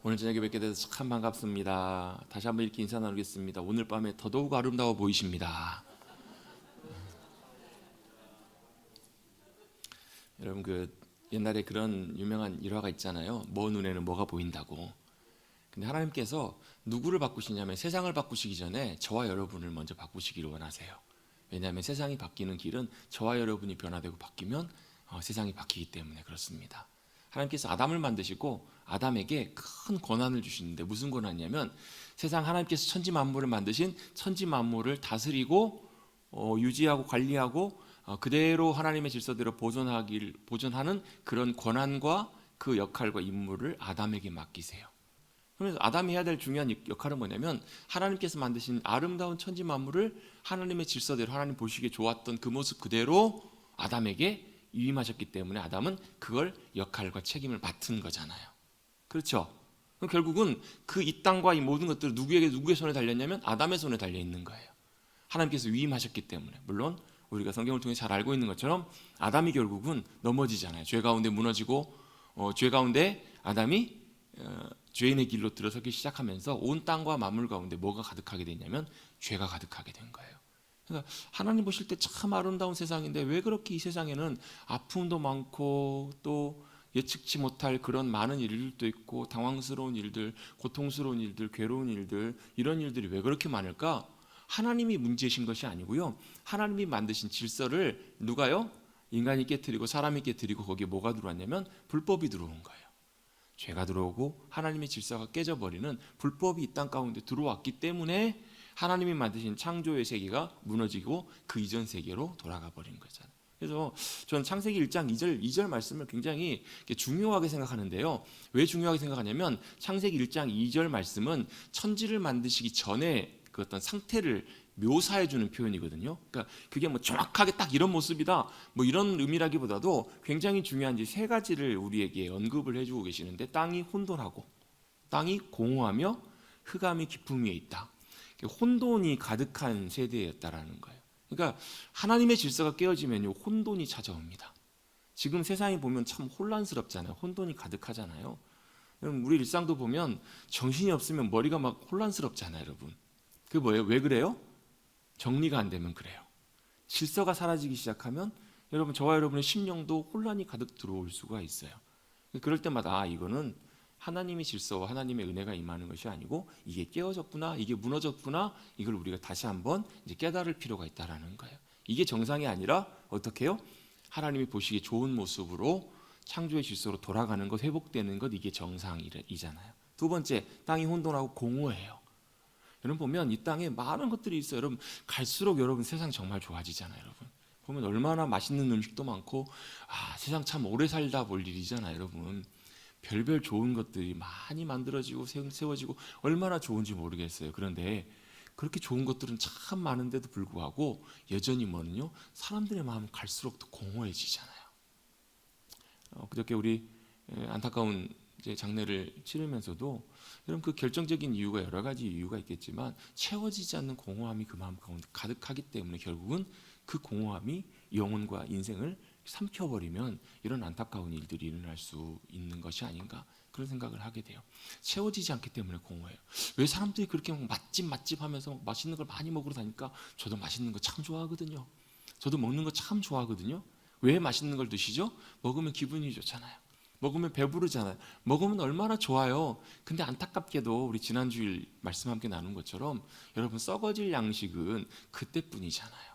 오늘 저녁에 뵙게 돼서 참 반갑습니다. 다시 한번 이렇게 인사 나누겠습니다. 오늘 밤에 더더욱 아름다워 보이십니다. 여러분 옛날에 그런 유명한 일화가 있잖아요. 뭐 눈에는 뭐가 보인다고. 근데 하나님께서 누구를 바꾸시냐면 세상을 바꾸시기 전에 저와 여러분을 먼저 바꾸시기를 원하세요. 왜냐하면 세상이 바뀌는 길은 저와 여러분이 변화되고 바뀌면 세상이 바뀌기 때문에 그렇습니다. 하나님께서 아담을 만드시고 아담에게 큰 권한을 주시는데 무슨 권한이냐면 세상 하나님께서 천지 만물을 만드신 천지 만물을 다스리고 유지하고 관리하고 그대로 하나님의 질서대로 보존하는 그런 권한과 그 역할과 임무를 아담에게 맡기세요. 그래서 아담이 해야 될 중요한 역할은 뭐냐면 하나님께서 만드신 아름다운 천지 만물을 하나님의 질서대로 하나님 보시기에 좋았던 그 모습 그대로 아담에게 위임하셨기 때문에 아담은 그걸 역할과 책임을 맡은 거잖아요. 그렇죠? 그럼 결국은 그 이 땅과 이 모든 것들은 누구의 손에 달렸냐면 아담의 손에 달려 있는 거예요. 하나님께서 위임하셨기 때문에. 물론 우리가 성경을 통해 잘 알고 있는 것처럼 아담이 결국은 넘어지잖아요. 죄 가운데 무너지고 죄 가운데 아담이 죄인의 길로 들어서기 시작하면서 온 땅과 만물 가운데 뭐가 가득하게 됐냐면 죄가 가득하게 된 거예요. 그러니까 하나님 보실 때 참 아름다운 세상인데 왜 그렇게 이 세상에는 아픔도 많고 또 예측치 못할 그런 많은 일들도 있고 당황스러운 일들, 고통스러운 일들, 괴로운 일들 이런 일들이 왜 그렇게 많을까? 하나님이 문제이신 것이 아니고요. 하나님이 만드신 질서를 누가요? 인간이 깨트리고 사람이 깨트리고 거기에 뭐가 들어왔냐면 불법이 들어온 거예요. 죄가 들어오고 하나님의 질서가 깨져버리는 불법이 이 땅 가운데 들어왔기 때문에 하나님이 만드신 창조의 세계가 무너지고 그 이전 세계로 돌아가 버린 거잖아요. 그래서 저는 창세기 1장 2절 말씀을 굉장히 중요하게 생각하는데요. 왜 중요하게 생각하냐면 창세기 1장 2절 말씀은 천지를 만드시기 전에 그 어떤 상태를 묘사해 주는 표현이거든요. 그러니까 그게 뭐 정확하게 딱 이런 모습이다 뭐 이런 의미라기보다도 굉장히 중요한 세 가지를 우리에게 언급을 해주고 계시는데 땅이 혼돈하고 땅이 공허하며 흑암이 깊음 위에 있다. 혼돈이 가득한 세대였다라는 거예요. 그러니까 하나님의 질서가 깨어지면요 혼돈이 찾아옵니다. 지금 세상이 보면 참 혼란스럽잖아요. 혼돈이 가득하잖아요. 여러분 우리 일상도 보면 정신이 없으면 머리가 막 혼란스럽잖아요, 여러분. 그게 뭐예요? 왜 그래요? 정리가 안 되면 그래요. 질서가 사라지기 시작하면 여러분 저와 여러분의 심령도 혼란이 가득 들어올 수가 있어요. 그럴 때마다 이거는 하나님의 질서와 하나님의 은혜가 임하는 것이 아니고 이게 깨어졌구나, 이게 무너졌구나, 이걸 우리가 다시 한번 이제 깨달을 필요가 있다라는 거예요. 이게 정상이 아니라 어떻게 해요? 하나님이 보시기에 좋은 모습으로 창조의 질서로 돌아가는 것, 회복되는 것 이게 정상이잖아요. 두 번째, 땅이 혼돈하고 공허해요. 여러분 보면 이 땅에 많은 것들이 있어요. 여러분 갈수록 여러분 세상 정말 좋아지잖아요. 여러분 보면 얼마나 맛있는 음식도 많고 세상 참 오래 살다 볼 일이잖아요. 여러분 별별 좋은 것들이 많이 만들어지고 세워지고 얼마나 좋은지 모르겠어요. 그런데 그렇게 좋은 것들은 참 많은데도 불구하고 여전히 뭐는요 사람들의 마음은 갈수록 더 공허해지잖아요. 그저께 우리 안타까운 이제 장례를 치르면서도 여러분 그 결정적인 이유가 여러 가지 이유가 있겠지만 채워지지 않는 공허함이 그 마음 가운데 가득하기 때문에 결국은 그 공허함이 영혼과 인생을 삼켜버리면 이런 안타까운 일들이 일어날 수 있는 것이 아닌가 그런 생각을 하게 돼요. 채워지지 않기 때문에 공허해요. 왜 사람들이 그렇게 맛집 하면서 맛있는 걸 많이 먹으러 다니까 저도 맛있는 거 참 좋아하거든요. 저도 먹는 거 참 좋아하거든요. 왜 맛있는 걸 드시죠? 먹으면 기분이 좋잖아요. 먹으면 배부르잖아요. 먹으면 얼마나 좋아요. 근데 안타깝게도 우리 지난주일 말씀 함께 나눈 것처럼 여러분 썩어질 양식은 그때뿐이잖아요.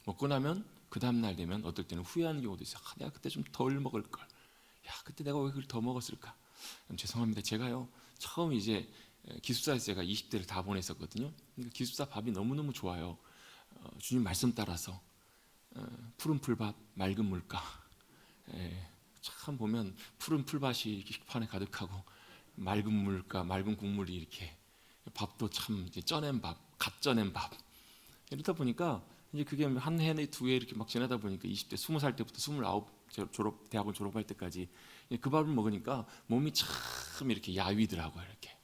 먹고 나면 그 다음날 되면 어떨 때는 후회하는 경우도 있어요. 내가 그때 좀 덜 먹을 걸. 그때 내가 왜 그걸 더 먹었을까? 죄송합니다. 제가요 처음 이제 기숙사에서 제가 20대를 다 보냈었거든요. 그러니까 기숙사 밥이 너무너무 좋아요. 주님 말씀 따라서 푸른 풀밥, 맑은 물가. 참 보면 푸른 풀밭이 식판에 가득하고 맑은 물가, 맑은 국물이 이렇게 밥도 참 이제 쪄낸 밥, 갓 쪄낸 밥. 이러다 보니까 이제 그게 한 해나 두 해 이렇게 막 지나다 보니까 20대 20살 때부터 29 대학을 졸업할 때까지 그 밥을 먹으니까 몸이 참 이렇게 야위더라고요. 이렇게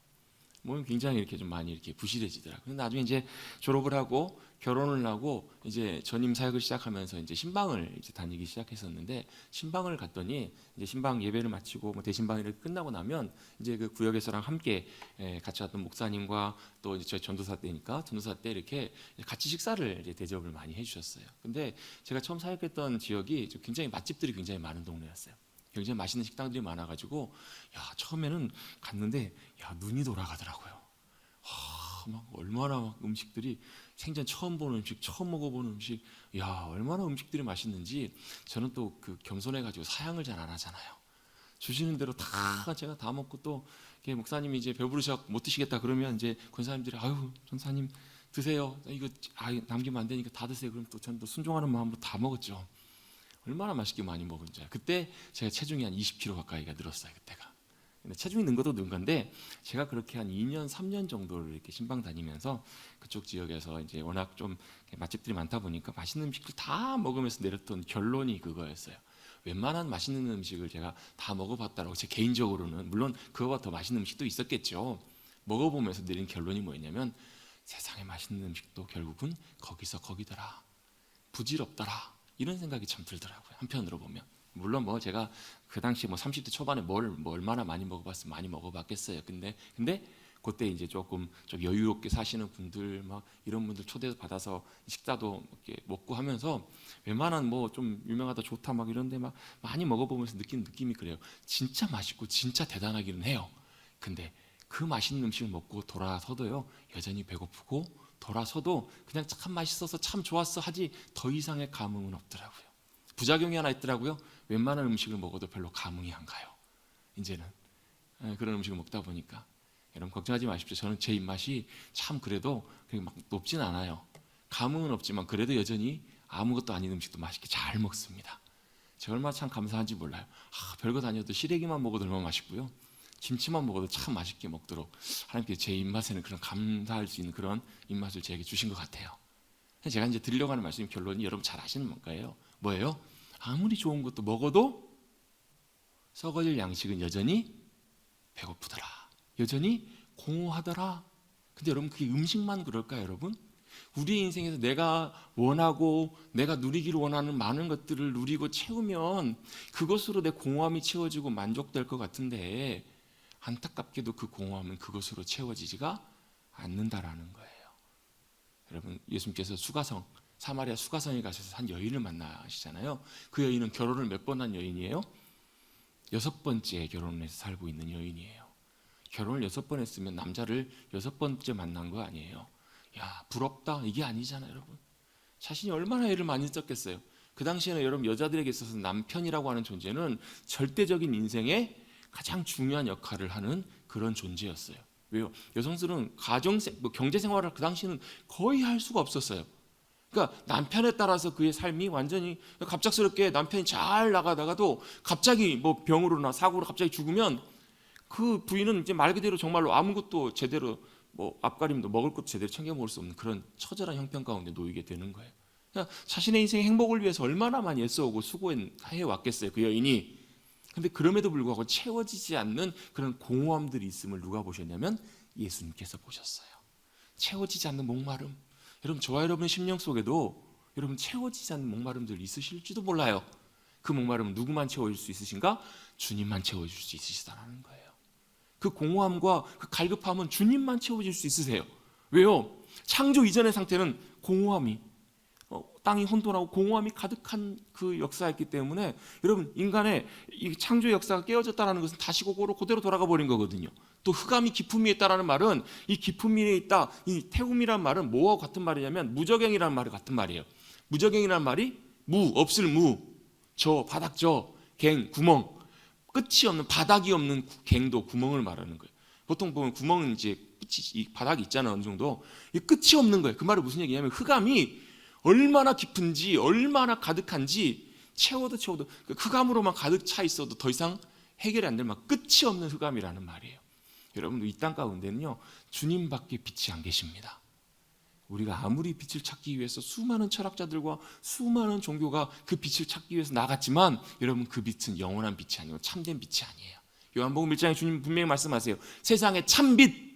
몸이 굉장히 이렇게 좀 많이 이렇게 부실해지더라고요. 근데 나중에 이제 졸업을 하고 결혼을 하고 이제 전임 사역을 시작하면서 이제 신방을 이제 다니기 시작했었는데, 신방을 갔더니 이제 신방 예배를 마치고 뭐 대신방이 끝나고 나면 이제 그 구역에서랑 함께 같이 왔던 목사님과 또 이제 저희 전도사 때니까 전도사 때 이렇게 같이 식사를 이제 대접을 많이 해주셨어요. 근데 제가 처음 사역했던 지역이 굉장히 맛집들이 굉장히 많은 동네였어요. 굉장히 맛있는 식당들이 많아가지고 처음에는 갔는데 눈이 돌아가더라고요. 막 얼마나 막 음식들이 생전 처음 보는 음식, 처음 먹어보는 음식, 얼마나 음식들이 맛있는지. 저는 또 그 겸손해가지고 사양을 잘 안 하잖아요. 주시는 대로 다 제가 다 먹고, 또 목사님이 이제 배부르셔 못 드시겠다 그러면 이제 권사님들이 아유 전사님 드세요. 이거 남기면 안 되니까 다 드세요. 그럼 또 저는 또 순종하는 마음으로 다 먹었죠. 얼마나 맛있게 많이 먹은지. 그때 제가 체중이 한 20kg 가까이가 늘었어요. 그때가. 근데 체중이 는 것도 는 건데, 제가 그렇게 한 2년, 3년 정도를 이렇게 신방 다니면서 그쪽 지역에서 이제 워낙 좀 맛집들이 많다 보니까 맛있는 음식들 다 먹으면서 내렸던 결론이 그거였어요. 웬만한 맛있는 음식을 제가 다 먹어봤다라고, 제 개인적으로는. 물론 그거보다 더 맛있는 음식도 있었겠죠. 먹어보면서 내린 결론이 뭐였냐면, 세상에 맛있는 음식도 결국은 거기서 거기더라, 부질없더라, 이런 생각이 참 들더라고요. 한편으로 보면. 물론 뭐 제가 그 당시 뭐 30대 초반에 뭘 얼마나 많이 먹어봤으면 많이 먹어봤겠어요. 근데 그때 이제 조금 좀 여유롭게 사시는 분들, 막 이런 분들 초대 받아서 식사도 이렇게 먹고 하면서 웬만한 뭐 좀 유명하다 좋다 막 이런데 막 많이 먹어보면서 느낀 느낌이 그래요. 진짜 맛있고 진짜 대단하기는 해요. 근데 그 맛있는 음식을 먹고 돌아서도요, 여전히 배고프고, 돌아서도 그냥 참 맛있어서 참 좋았어 하지 더 이상의 감흥은 없더라고요. 부작용이 하나 있더라고요. 웬만한 음식을 먹어도 별로 감흥이 안 가요. 이제는 그런 음식을 먹다 보니까. 여러분 걱정하지 마십시오. 저는 제 입맛이 참 그래도 막 높진 않아요. 감흥은 없지만 그래도 여전히 아무것도 아닌 음식도 맛있게 잘 먹습니다. 제가 얼마나 참 감사한지 몰라요. 별거 다녀도 시래기만 먹어도 얼마나 맛있고요, 김치만 먹어도 참 맛있게 먹도록 하나님께 제 입맛에는 그런 감사할 수 있는 그런 입맛을 제게 주신 것 같아요. 제가 이제 드리려고 하는 말씀, 결론이 여러분 잘 아시는 거예요. 뭐예요? 아무리 좋은 것도 먹어도 썩어질 양식은 여전히 배고프더라, 여전히 공허하더라. 근데 여러분 그게 음식만 그럴까요? 여러분, 우리 인생에서 내가 원하고 내가 누리기를 원하는 많은 것들을 누리고 채우면 그것으로 내 공허함이 채워지고 만족될 것 같은데, 안타깝게도 그 공허함은 그것으로 채워지지가 않는다라는 거예요. 여러분, 예수님께서 사마리아 수가성에 가셔서 한 여인을 만나시잖아요. 그 여인은 결혼을 몇 번 한 여인이에요? 6번째 결혼을 해서 살고 있는 여인이에요. 결혼을 6번 했으면 남자를 6번째 만난 거 아니에요? 부럽다 이게 아니잖아요. 여러분, 자신이 얼마나 애를 많이 썼겠어요. 그 당시에는 여러분, 여자들에게 있어서 남편이라고 하는 존재는 절대적인 인생의 가장 중요한 역할을 하는 그런 존재였어요. 왜요? 여성들은 경제생활을 그 당시에는 거의 할 수가 없었어요. 그러니까 남편에 따라서 그의 삶이 완전히, 갑작스럽게 남편이 잘 나가다가도 갑자기 뭐 병으로나 사고로 갑자기 죽으면 그 부인은 이제 말 그대로 정말로 아무것도 제대로, 뭐 앞가림도 먹을 것도 제대로 챙겨 먹을 수 없는 그런 처절한 형편 가운데 놓이게 되는 거예요. 그러니까 자신의 인생의 행복을 위해서 얼마나 많이 애써오고 수고해 왔겠어요, 그 여인이. 근데 그럼에도 불구하고 채워지지 않는 그런 공허함들이 있음을 누가 보셨냐면 예수님께서 보셨어요. 채워지지 않는 목마름. 여러분, 저와 여러분의 심령 속에도 여러분 채워지지 않는 목마름들 있으실지도 몰라요. 그 목마름은 누구만 채워줄 수 있으신가? 주님만 채워줄 수 있으시다는 거예요. 그 공허함과 그 갈급함은 주님만 채워줄 수 있으세요. 왜요? 창조 이전의 상태는 공허함이, 땅이 혼돈하고 공허함이 가득한 그 역사였기 때문에, 여러분, 인간의 이 창조 역사가 깨어졌다는 것은 다시 그대로 돌아가 버린 거거든요. 또 흑암이 깊음 위에 있다라는 말은, 이 깊음 위에 있다, 이 태움이란 말은 뭐와 같은 말이냐면 무저갱이라는 말이 같은 말이에요. 무저갱이라는 말이 없을 저 바닥, 갱, 구멍, 끝이 없는, 바닥이 없는 갱도 구멍을 말하는 거예요. 보통 보면 구멍은 이제 이 바닥이 있잖아요, 어느 정도. 이 끝이 없는 거예요. 그 말은 무슨 얘기냐면 흑암이 얼마나 깊은지, 얼마나 가득한지 채워도 그 흑암으로만 가득 차 있어도 더 이상 해결이 안 될 막 끝이 없는 흑암이라는 말이에요. 여러분, 이 땅 가운데는요, 주님밖에 빛이 안 계십니다. 우리가 아무리 빛을 찾기 위해서 수많은 철학자들과 수많은 종교가 그 빛을 찾기 위해서 나갔지만, 여러분, 그 빛은 영원한 빛이 아니고 참된 빛이 아니에요. 요한복음 1장에 주님 분명히 말씀하세요. 세상의 참빛,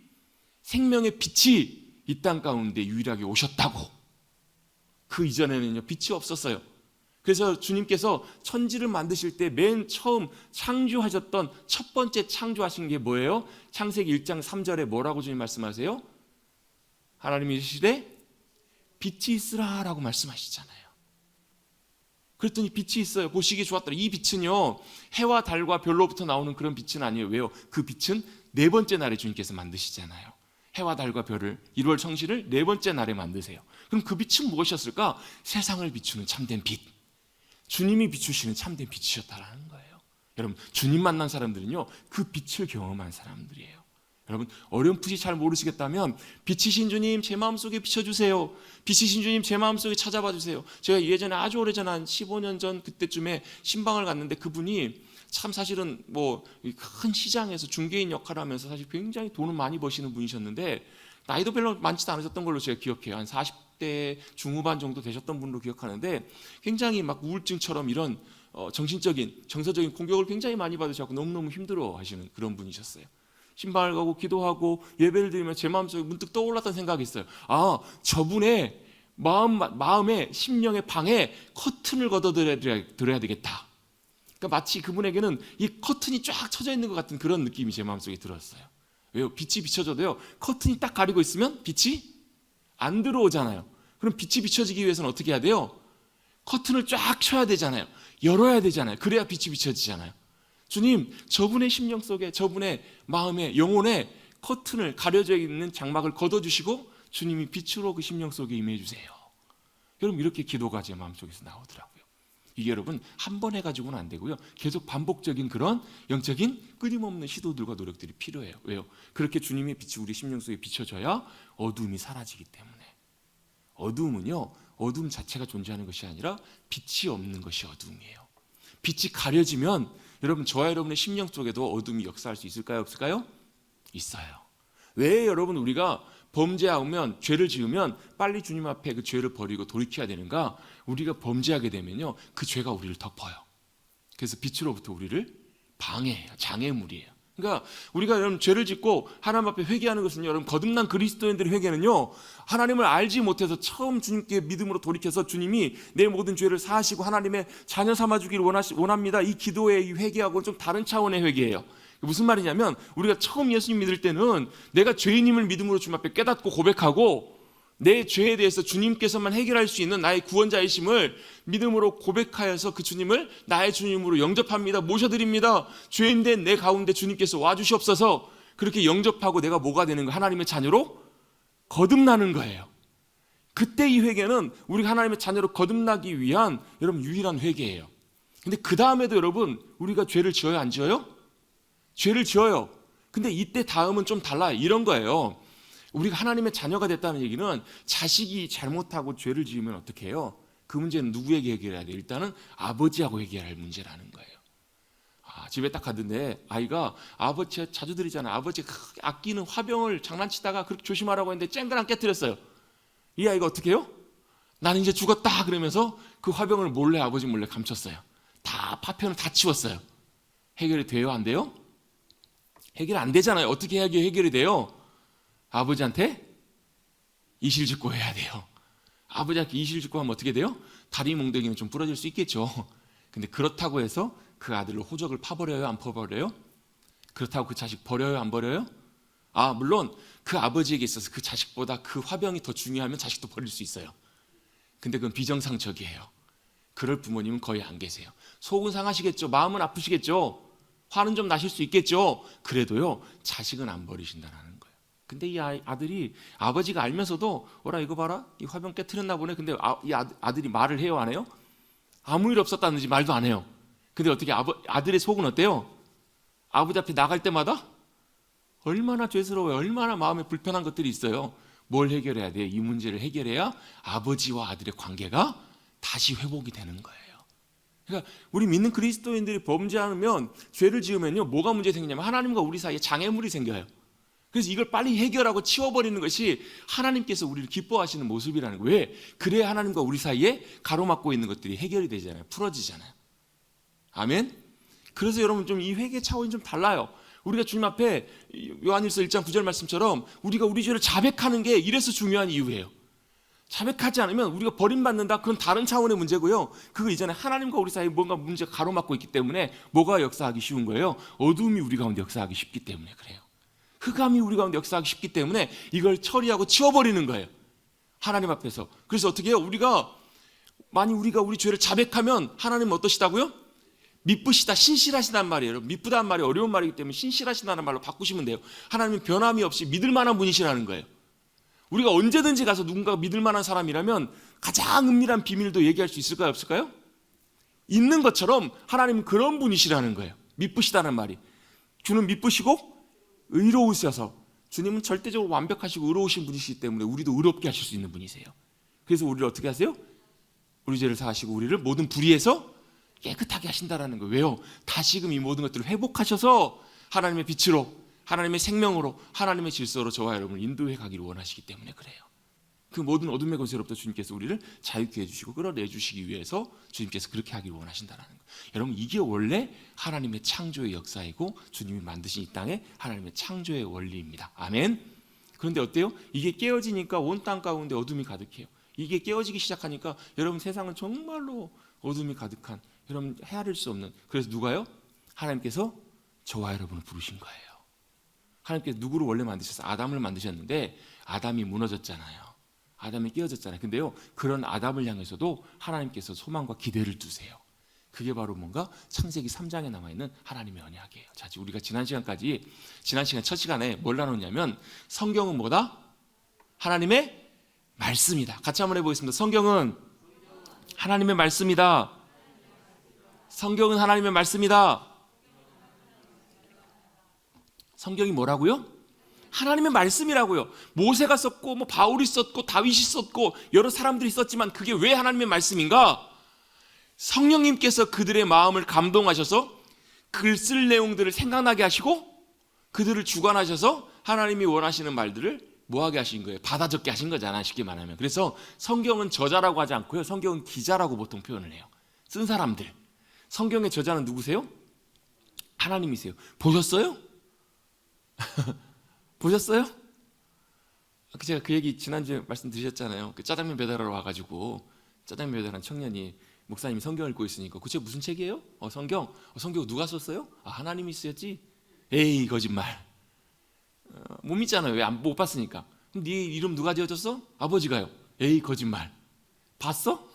생명의 빛이 이 땅 가운데 유일하게 오셨다고. 그 이전에는요, 빛이 없었어요. 그래서 주님께서 천지를 만드실 때 맨 처음 창조하셨던 첫 번째 창조하신 게 뭐예요? 창세기 1장 3절에 뭐라고 주님 말씀하세요? 하나님이 이르시되 빛이 있으라라고 말씀하시잖아요. 그랬더니 빛이 있어요. 보시기 좋았더라. 이 빛은요, 해와 달과 별로부터 나오는 그런 빛은 아니에요. 왜요? 그 빛은 네 번째 날에 주님께서 만드시잖아요. 해와 달과 별을 1월 청실을 네 번째 날에 만드세요. 그럼 그 빛은 무엇이었을까? 세상을 비추는 참된 빛, 주님이 비추시는 참된 빛이셨다라는 거예요. 여러분, 주님 만난 사람들은요, 그 빛을 경험한 사람들이에요. 여러분, 어렴풋이 잘 모르시겠다면 빛이신 주님 제 마음속에 비춰주세요. 빛이신 주님 제 마음속에 찾아봐 주세요. 제가 예전에 아주 오래전 한 15년 전 그때쯤에 신방을 갔는데 그분이 참 사실은 뭐 큰 시장에서 중개인 역할을 하면서 사실 굉장히 돈을 많이 버시는 분이셨는데 나이도 별로 많지도 않으셨던 걸로 제가 기억해요. 한 40대 중후반 정도 되셨던 분으로 기억하는데 굉장히 막 우울증처럼 이런 정신적인 정서적인 공격을 굉장히 많이 받으셔서 너무너무 힘들어 하시는 그런 분이셨어요. 신방을 가고 기도하고 예배를 드리면 제 마음속에 문득 떠올랐던 생각이 있어요. 아, 저분의 마음의 심령의 방에 커튼을 걷어드려야 되겠다. 그러니까 마치 그분에게는 이 커튼이 쫙 쳐져 있는 것 같은 그런 느낌이 제 마음속에 들었어요. 왜요? 빛이 비춰져도요, 커튼이 딱 가리고 있으면 빛이 안 들어오잖아요. 그럼 빛이 비춰지기 위해서는 어떻게 해야 돼요? 커튼을 쫙 쳐야 되잖아요. 열어야 되잖아요. 그래야 빛이 비춰지잖아요. 주님, 저분의 심령 속에, 저분의 마음에, 영혼에 커튼을 가려져 있는 장막을 걷어주시고 주님이 빛으로 그 심령 속에 임해 주세요. 여러분, 이렇게 기도가 제 마음속에서 나오더라고요. 이게 여러분 한 번 해가지고는 안 되고요, 계속 반복적인 그런 영적인 끊임없는 시도들과 노력들이 필요해요. 왜요? 그렇게 주님의 빛이 우리 심령 속에 비춰져야 어둠이 사라지기 때문에. 어둠은요, 어둠 자체가 존재하는 것이 아니라 빛이 없는 것이 어둠이에요. 빛이 가려지면 여러분, 저와 여러분의 심령 속에도 어둠이 역사할 수 있을까요? 없을까요? 있어요. 왜 여러분 우리가 범죄하면, 죄를 지으면 빨리 주님 앞에 그 죄를 버리고 돌이켜야 되는가? 우리가 범죄하게 되면요, 그 죄가 우리를 덮어요. 그래서 빛으로부터 우리를 방해해요. 장애물이에요. 그러니까 우리가 여러분 죄를 짓고 하나님 앞에 회개하는 것은요, 여러분 거듭난 그리스도인들의 회개는요, 하나님을 알지 못해서 처음 주님께 믿음으로 돌이켜서 주님이 내 모든 죄를 사하시고 하나님의 자녀 삼아주기를 원합니다. 이 기도의 이 회개하고는 좀 다른 차원의 회개예요. 무슨 말이냐면, 우리가 처음 예수님 믿을 때는 내가 죄인임을 믿음으로 주님 앞에 깨닫고 고백하고 내 죄에 대해서 주님께서만 해결할 수 있는 나의 구원자이심을 믿음으로 고백하여서 그 주님을 나의 주님으로 영접합니다. 모셔드립니다. 죄인 된 내 가운데 주님께서 와주시옵소서. 그렇게 영접하고 내가 뭐가 되는 거예요? 하나님의 자녀로 거듭나는 거예요. 그때 이 회개는 우리가 하나님의 자녀로 거듭나기 위한 여러분 유일한 회개예요. 근데 그 다음에도 여러분 우리가 죄를 지어요, 안 지어요? 죄를 지어요. 근데 이때 다음은 좀 달라요. 이런 거예요. 우리가 하나님의 자녀가 됐다는 얘기는 자식이 잘못하고 죄를 지으면 어떻게 해요? 그 문제는 누구에게 해결해야 돼요? 일단은 아버지하고 해결할 문제라는 거예요. 집에 딱 갔는데 아이가, 아버지 자주 드리잖아요. 아버지가 아끼는 화병을 장난치다가 그렇게 조심하라고 했는데 쨍그랑 깨뜨렸어요. 이 아이가 어떻게 해요? 나는 이제 죽었다 그러면서 그 화병을 몰래, 아버지 몰래 감췄어요. 다 파편을 다 치웠어요. 해결이 돼요, 안 돼요? 해결 안 되잖아요. 어떻게 해야 해결이 돼요? 아버지한테 이실직고 해야 돼요. 아버지한테 이실직고 하면 어떻게 돼요? 다리 몽둥이는 좀 부러질 수 있겠죠. 근데 그렇다고 해서 그 아들을 호적을 파버려요, 안 파버려요? 그렇다고 그 자식 버려요, 안 버려요? 물론 그 아버지에게 있어서 그 자식보다 그 화병이 더 중요하면 자식도 버릴 수 있어요. 근데 그건 비정상적이에요. 그럴 부모님은 거의 안 계세요. 속은 상하시겠죠. 마음은 아프시겠죠. 화는 좀 나실 수 있겠죠. 그래도요, 자식은 안 버리신다는 거예요. 근데 이 아들이 아버지가 알면서도 어라 이거 봐라, 이 화병 깨트렸나 보네. 근데 이 아들이 말을 해요, 안 해요? 아무 일 없었다는지 말도 안 해요. 근데 어떻게 아들의 속은 어때요? 아버지 앞에 나갈 때마다 얼마나 죄스러워요. 얼마나 마음에 불편한 것들이 있어요. 뭘 해결해야 돼요? 이 문제를 해결해야 아버지와 아들의 관계가 다시 회복이 되는 거예요. 그러니까 우리 믿는 그리스도인들이 범죄하면, 죄를 지으면요, 뭐가 문제 생기냐면 하나님과 우리 사이에 장애물이 생겨요. 그래서 이걸 빨리 해결하고 치워버리는 것이 하나님께서 우리를 기뻐하시는 모습이라는 거예요. 왜? 그래야 하나님과 우리 사이에 가로막고 있는 것들이 해결이 되잖아요. 풀어지잖아요. 아멘? 그래서 여러분 좀 이 회개 차원이 좀 달라요. 우리가 주님 앞에 요한일서 1장 9절 말씀처럼 우리가 우리 죄를 자백하는 게 이래서 중요한 이유예요. 자백하지 않으면 우리가 버림받는다. 그건 다른 차원의 문제고요. 그 이전에 하나님과 우리 사이에 뭔가 문제가 가로막고 있기 때문에 뭐가 역사하기 쉬운 거예요? 어둠이 우리 가운데 역사하기 쉽기 때문에 그래요. 흑암이 우리 가운데 역사하기 쉽기 때문에 이걸 처리하고 치워버리는 거예요. 하나님 앞에서. 그래서 어떻게 해요? 우리가 우리 죄를 자백하면 하나님은 어떠시다고요? 미쁘시다, 신실하시단 말이에요. 미쁘다는 말이 어려운 말이기 때문에 신실하시다는 말로 바꾸시면 돼요. 하나님은 변함이 없이 믿을 만한 분이시라는 거예요. 우리가 언제든지 가서 누군가가 믿을 만한 사람이라면 가장 은밀한 비밀도 얘기할 수 있을까요? 없을까요? 있는 것처럼 하나님은 그런 분이시라는 거예요. 미쁘시다는 말이. 주는 미쁘시고 의로우셔서 주님은 절대적으로 완벽하시고 의로우신 분이시기 때문에 우리도 의롭게 하실 수 있는 분이세요. 그래서 우리를 어떻게 하세요? 우리 죄를 사하시고 우리를 모든 불의에서 깨끗하게 하신다라는 거예요. 왜요? 다시금 이 모든 것들을 회복하셔서 하나님의 빛으로, 하나님의 생명으로, 하나님의 질서로 저와 여러분을 인도해 가기를 원하시기 때문에 그래요. 그 모든 어둠의 권세로부터 주님께서 우리를 자유케 해주시고 끌어내주시기 위해서 주님께서 그렇게 하기를 원하신다는 거예요. 여러분, 이게 원래 하나님의 창조의 역사이고 주님이 만드신 이 땅의 하나님의 창조의 원리입니다. 아멘. 그런데 어때요? 이게 깨어지니까 온 땅 가운데 어둠이 가득해요. 이게 깨어지기 시작하니까 여러분, 세상은 정말로 어둠이 가득한, 여러분 헤아릴 수 없는, 그래서 누가요? 하나님께서 저와 여러분을 부르신 거예요. 하나님께서 누구를 원래 만드셨어요? 아담을 만드셨는데 아담이 무너졌잖아요. 아담이 깨어졌잖아요. 근데요, 그런 아담을 향해서도 하나님께서 소망과 기대를 두세요. 그게 바로 뭔가 창세기 3장에 남아있는 하나님의 언약이에요. 자, 우리가 지난 시간 첫 시간에 뭘 나눴냐면 성경은 뭐다? 하나님의 말씀이다. 같이 한번 해보겠습니다. 성경은 하나님의 말씀이다. 성경은 하나님의 말씀이다. 성경이 뭐라고요? 하나님의 말씀이라고요. 모세가 썼고 바울이 썼고 다윗이 썼고 여러 사람들이 썼지만 그게 왜 하나님의 말씀인가? 성령님께서 그들의 마음을 감동하셔서 글 쓸 내용들을 생각나게 하시고 그들을 주관하셔서 하나님이 원하시는 말들을 뭐하게 하신 거예요? 받아 적게 하신 거잖아요, 쉽게 말하면. 그래서 성경은 저자라고 하지 않고요, 성경은 기자라고 보통 표현을 해요. 쓴 사람들. 성경의 저자는 누구세요? 하나님이세요. 보셨어요? 보셨어요? 제가 그 얘기 지난주에 말씀드렸잖아요. 그 짜장면 배달하러 와가지고 짜장면 배달한 청년이 목사님이 성경을 읽고 있으니까 그 책 무슨 책이에요? 성경. 성경 누가 썼어요? 하나님이 쓰였지? 에이, 거짓말. 못 믿잖아요. 왜 못 봤으니까. 그럼 네 이름 누가 지어줬어? 아버지가요. 에이, 거짓말. 봤어?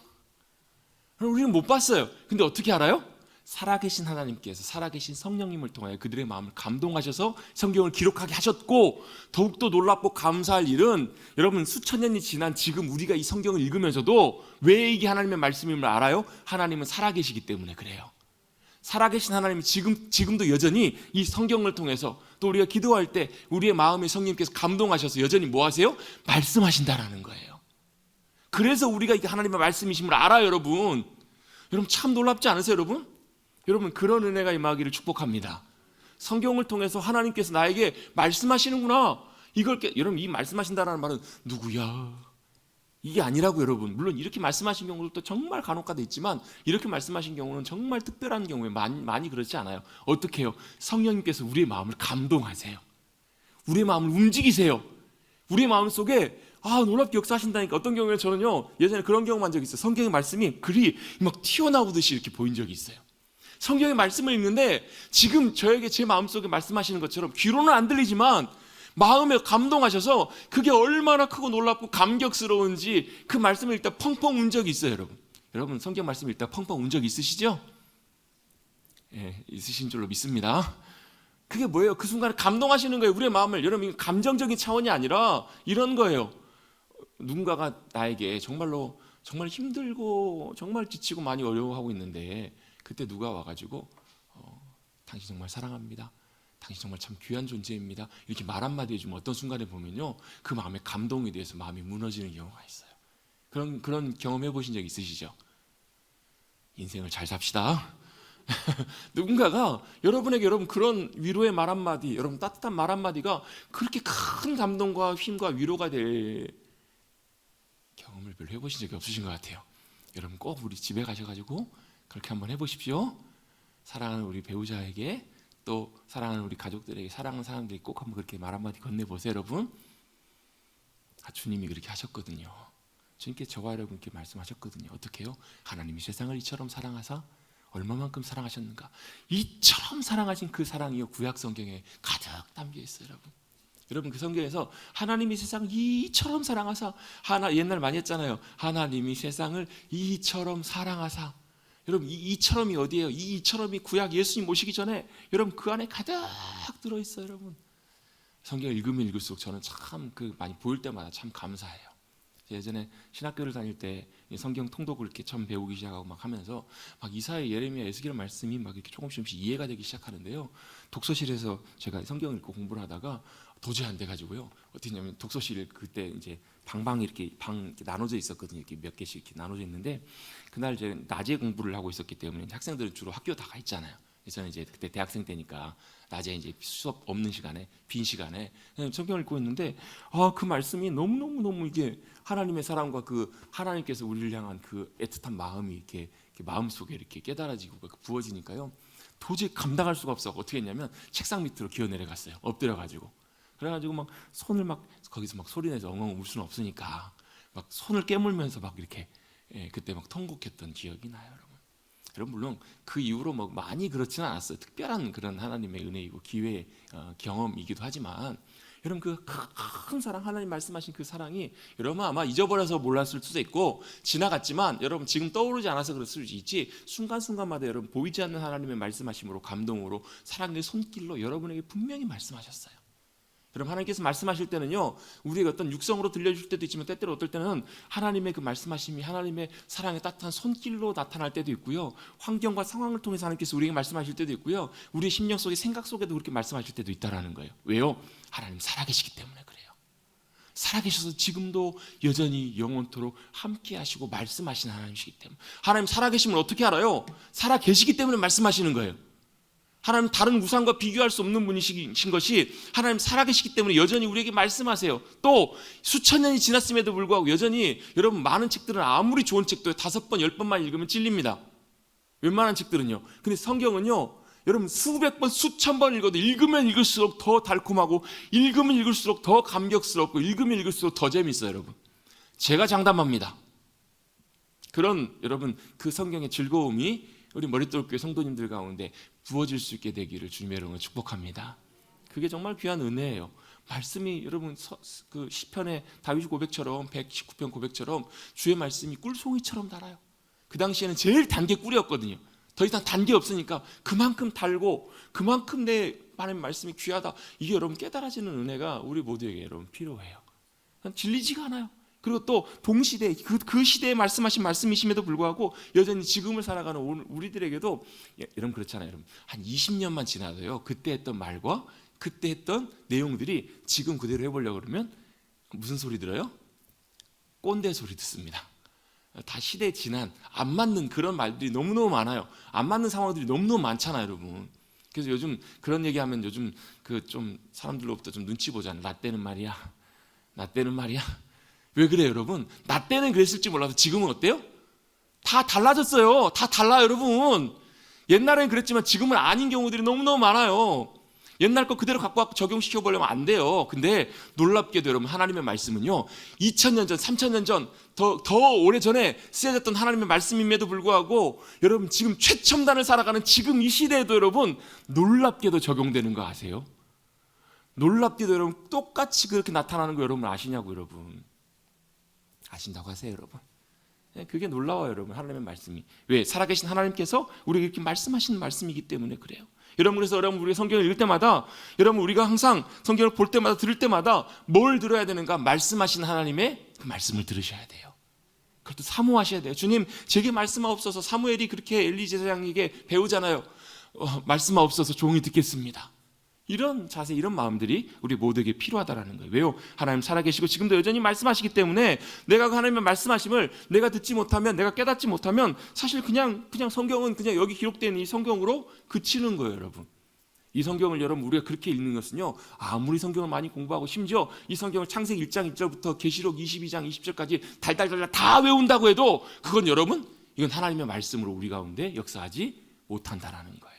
그럼 우리는 못 봤어요. 근데 어떻게 알아요? 살아계신 하나님께서 살아계신 성령님을 통하여 그들의 마음을 감동하셔서 성경을 기록하게 하셨고, 더욱더 놀랍고 감사할 일은 여러분, 수천 년이 지난 지금 우리가 이 성경을 읽으면서도 왜 이게 하나님의 말씀임을 알아요? 하나님은 살아계시기 때문에 그래요. 살아계신 하나님이 지금도 여전히 이 성경을 통해서 또 우리가 기도할 때 우리의 마음에 성령님께서 감동하셔서 여전히 뭐 하세요? 말씀하신다라는 거예요. 그래서 우리가 이게 하나님의 말씀이심을 알아요. 여러분 참 놀랍지 않으세요? 여러분 그런 은혜가 임하기를 축복합니다. 성경을 통해서 하나님께서 나에게 말씀하시는구나. 여러분, 이 말씀하신다라는 말은 누구야? 이게 아니라고. 여러분, 물론 이렇게 말씀하신 경우도 정말 간혹가다 있지만 이렇게 말씀하신 경우는 정말 특별한 경우에 많이 그렇지 않아요. 어떻게 해요? 성령님께서 우리의 마음을 감동하세요. 우리의 마음을 움직이세요. 우리의 마음 속에 놀랍게 역사하신다니까. 어떤 경우에는 저는요, 예전에 그런 경우 한 적이 있어요. 성경의 말씀이 글이 막 튀어나오듯이 이렇게 보인 적이 있어요. 성경의 말씀을 읽는데 지금 저에게 제 마음속에 말씀하시는 것처럼 귀로는 안 들리지만 마음에 감동하셔서 그게 얼마나 크고 놀랍고 감격스러운지 그 말씀을 읽다 펑펑 운 적이 있어요. 여러분 성경 말씀 읽다 펑펑 운 적 있으시죠? 예, 있으신 줄로 믿습니다. 그게 뭐예요? 그 순간에 감동하시는 거예요. 우리의 마음을. 여러분, 감정적인 차원이 아니라 이런 거예요. 누군가가 나에게 정말 힘들고 정말 지치고 많이 어려워하고 있는데 그때 누가 와가지고 당신 정말 사랑합니다. 당신 정말 참 귀한 존재입니다. 이렇게 말 한마디 해주면 어떤 순간에 보면요, 그 마음에 감동이 돼서 마음이 무너지는 경우가 있어요. 그런 경험 해보신 적 있으시죠? 인생을 잘 삽시다. 누군가가 여러분에게 그런 위로의 말 한마디, 여러분 따뜻한 말 한마디가 그렇게 큰 감동과 힘과 위로가 될 경험을 별로 해보신 적이 없으신 것 같아요. 여러분 꼭 우리 집에 가셔가지고 그렇게 한번 해보십시오. 사랑하는 우리 배우자에게 또 사랑하는 우리 가족들에게 사랑하는 사람들이 꼭 한번 그렇게 말 한마디 건네보세요. 여러분, 주님이 그렇게 하셨거든요. 주님께 저와 여러분께 말씀하셨거든요. 어떻게 해요? 하나님이 세상을 이처럼 사랑하사 얼마만큼 사랑하셨는가. 이처럼 사랑하신 그 사랑이요, 구약 성경에 가득 담겨 있어요. 여러분 그 성경에서 하나님이 세상을 이처럼 사랑하사, 옛날 많이 했잖아요. 하나님이 세상을 이처럼 사랑하사. 여러분 이처럼이 어디예요? 이처럼이 구약 예수님 오시기 전에 여러분 그 안에 가득 들어있어요. 여러분 성경을 읽으면 읽을수록 저는 참 많이 보일 때마다 참 감사해요. 예전에 신학교를 다닐 때 성경 통독을 이렇게 처음 배우기 시작하고 막 하면서 막 이사야, 예레미야, 에스겔 말씀이 막 이렇게 조금씩 이해가 되기 시작하는데요. 독서실에서 제가 성경을 읽고 공부를 하다가 도저히 안 돼가지고요. 어떻게 했냐면 독서실 그때 이제 방방이 이렇게 나눠져 있었거든요. 이렇게 몇 개씩 이렇게 나눠져 있는데 그날 이제 낮에 공부를 하고 있었기 때문에 학생들은 주로 학교 다 가 있잖아요. 그래서 저는 이제 그때 대학생 때니까 낮에 이제 수업 없는 시간에 빈 시간에 성경을 읽고 있는데 그 말씀이 너무 이게 하나님의 사랑과 그 하나님께서 우리를 향한 그 애틋한 마음이 이렇게 마음속에 이렇게 깨달아지고 부어지니까요. 도저히 감당할 수가 없어. 어떻게 했냐면 책상 밑으로 기어 내려갔어요. 엎드려 가지고. 그래가지고 막 손을 막 거기서 막 소리내서 엉엉 울 수는 없으니까 막 손을 깨물면서 막 이렇게 그때 막 통곡했던 기억이 나요, 여러분. 여러분 물론 그 이후로 뭐 많이 그렇지는 않았어요. 특별한 그런 하나님의 은혜이고 기회 경험이기도 하지만 여러분 그 큰 사랑, 하나님 말씀하신 그 사랑이 여러분 아마 잊어버려서 몰랐을 수도 있고 지나갔지만 여러분 지금 떠오르지 않아서 그럴 수도 있지 순간순간마다 여러분 보이지 않는 하나님의 말씀하심으로 감동으로 사랑의 손길로 여러분에게 분명히 말씀하셨어요. 여러분 하나님께서 말씀하실 때는요 우리가 어떤 육성으로 들려줄 때도 있지만 때때로 어떨 때는 하나님의 그 말씀하심이 하나님의 사랑의 따뜻한 손길로 나타날 때도 있고요, 환경과 상황을 통해서 하나님께서 우리에게 말씀하실 때도 있고요, 우리의 심령 속의 생각 속에도 그렇게 말씀하실 때도 있다라는 거예요. 왜요? 하나님 살아계시기 때문에 그래요. 살아계셔서 지금도 여전히 영원토록 함께 하시고 말씀하시는 하나님이시기 때문에. 하나님 살아계심을 어떻게 알아요? 살아계시기 때문에 말씀하시는 거예요. 하나님 다른 우상과 비교할 수 없는 분이신 것이 하나님 살아계시기 때문에 여전히 우리에게 말씀하세요. 또 수천 년이 지났음에도 불구하고 여전히 여러분 많은 책들은 아무리 좋은 책도 5번 10번만 읽으면 찔립니다. 웬만한 책들은요. 근데 성경은요 여러분 수백 번 수천 번 읽어도 읽으면 읽을수록 더 달콤하고 읽으면 읽을수록 더 감격스럽고 읽으면 읽을수록 더 재밌어요. 여러분 제가 장담합니다. 그런 여러분 그 성경의 즐거움이 우리 머릿돌교회 성도님들 가운데 부어질 수 있게 되기를 주님의 이름으로 축복합니다. 그게 정말 귀한 은혜예요. 말씀이 여러분 그 시편의 다윗 고백처럼 119편 고백처럼 주의 말씀이 꿀송이처럼 달아요. 그 당시에는 제일 단 게 꿀이었거든요. 더 이상 단 게 없으니까 그만큼 달고 그만큼 내 하나님 말씀이 귀하다. 이게 여러분 깨달아지는 은혜가 우리 모두에게 여러분 필요해요. 질리지가 않아요. 그리고 또 동시대 그 시대에 말씀하신 말씀이심에도 불구하고 여전히 지금을 살아가는 우리들에게도 여러분 그렇잖아요. 여러분 한 20년만 지나도요 그때 했던 말과 그때 했던 내용들이 지금 그대로 해보려고 그러면 무슨 소리 들어요? 꼰대 소리 듣습니다. 다 시대에 지난 안 맞는 그런 말들이 너무너무 많아요. 안 맞는 상황들이 너무너무 많잖아요, 여러분. 그래서 요즘 그런 얘기하면 요즘 그 좀 사람들로부터 좀 눈치 보잖아요. 나 때는 말이야. 왜 그래요, 여러분? 나 때는 그랬을지 몰라도 지금은 어때요? 다 달라졌어요. 다 달라요, 여러분. 옛날엔 그랬지만 지금은 아닌 경우들이 너무너무 많아요. 옛날 거 그대로 갖고 와서 적용시켜보려면 안 돼요. 근데 놀랍게도 여러분 하나님의 말씀은요 2000년 전, 3000년 전 더 오래전에 쓰여졌던 하나님의 말씀임에도 불구하고 여러분 지금 최첨단을 살아가는 지금 이 시대에도 여러분 놀랍게도 적용되는 거 아세요? 놀랍게도 여러분 똑같이 그렇게 나타나는 거 여러분 아시냐고 여러분. 아신다고 하세요, 여러분. 그게 놀라워요, 여러분. 하나님의 말씀이. 왜? 살아계신 하나님께서 우리에게 이렇게 말씀하시는 말씀이기 때문에 그래요. 여러분 그래서 여러분 우리가 성경을 읽을 때마다 여러분 우리가 항상 성경을 볼 때마다 들을 때마다 뭘 들어야 되는가? 말씀하신 하나님의 그 말씀을 들으셔야 돼요. 그것도 사모하셔야 돼요. 주님 제게 말씀하옵소서. 사무엘이 그렇게 엘리 제사장에게 배우잖아요. 말씀하옵소서 종이 듣겠습니다. 이런 자세, 이런 마음들이 우리 모두에게 필요하다라는 거예요. 왜요? 하나님 살아계시고 지금도 여전히 말씀하시기 때문에 내가 그 하나님의 말씀하심을 내가 듣지 못하면, 내가 깨닫지 못하면 사실 그냥 성경은 그냥 여기 기록된 이 성경으로 그치는 거예요, 여러분. 이 성경을 여러분 우리가 그렇게 읽는 것은요, 아무리 성경을 많이 공부하고 심지어 이 성경을 창세기 1장 1절부터 계시록 22장 20절까지 달달달 다 외운다고 해도 그건 여러분 이건 하나님의 말씀으로 우리 가운데 역사하지 못한다라는 거예요.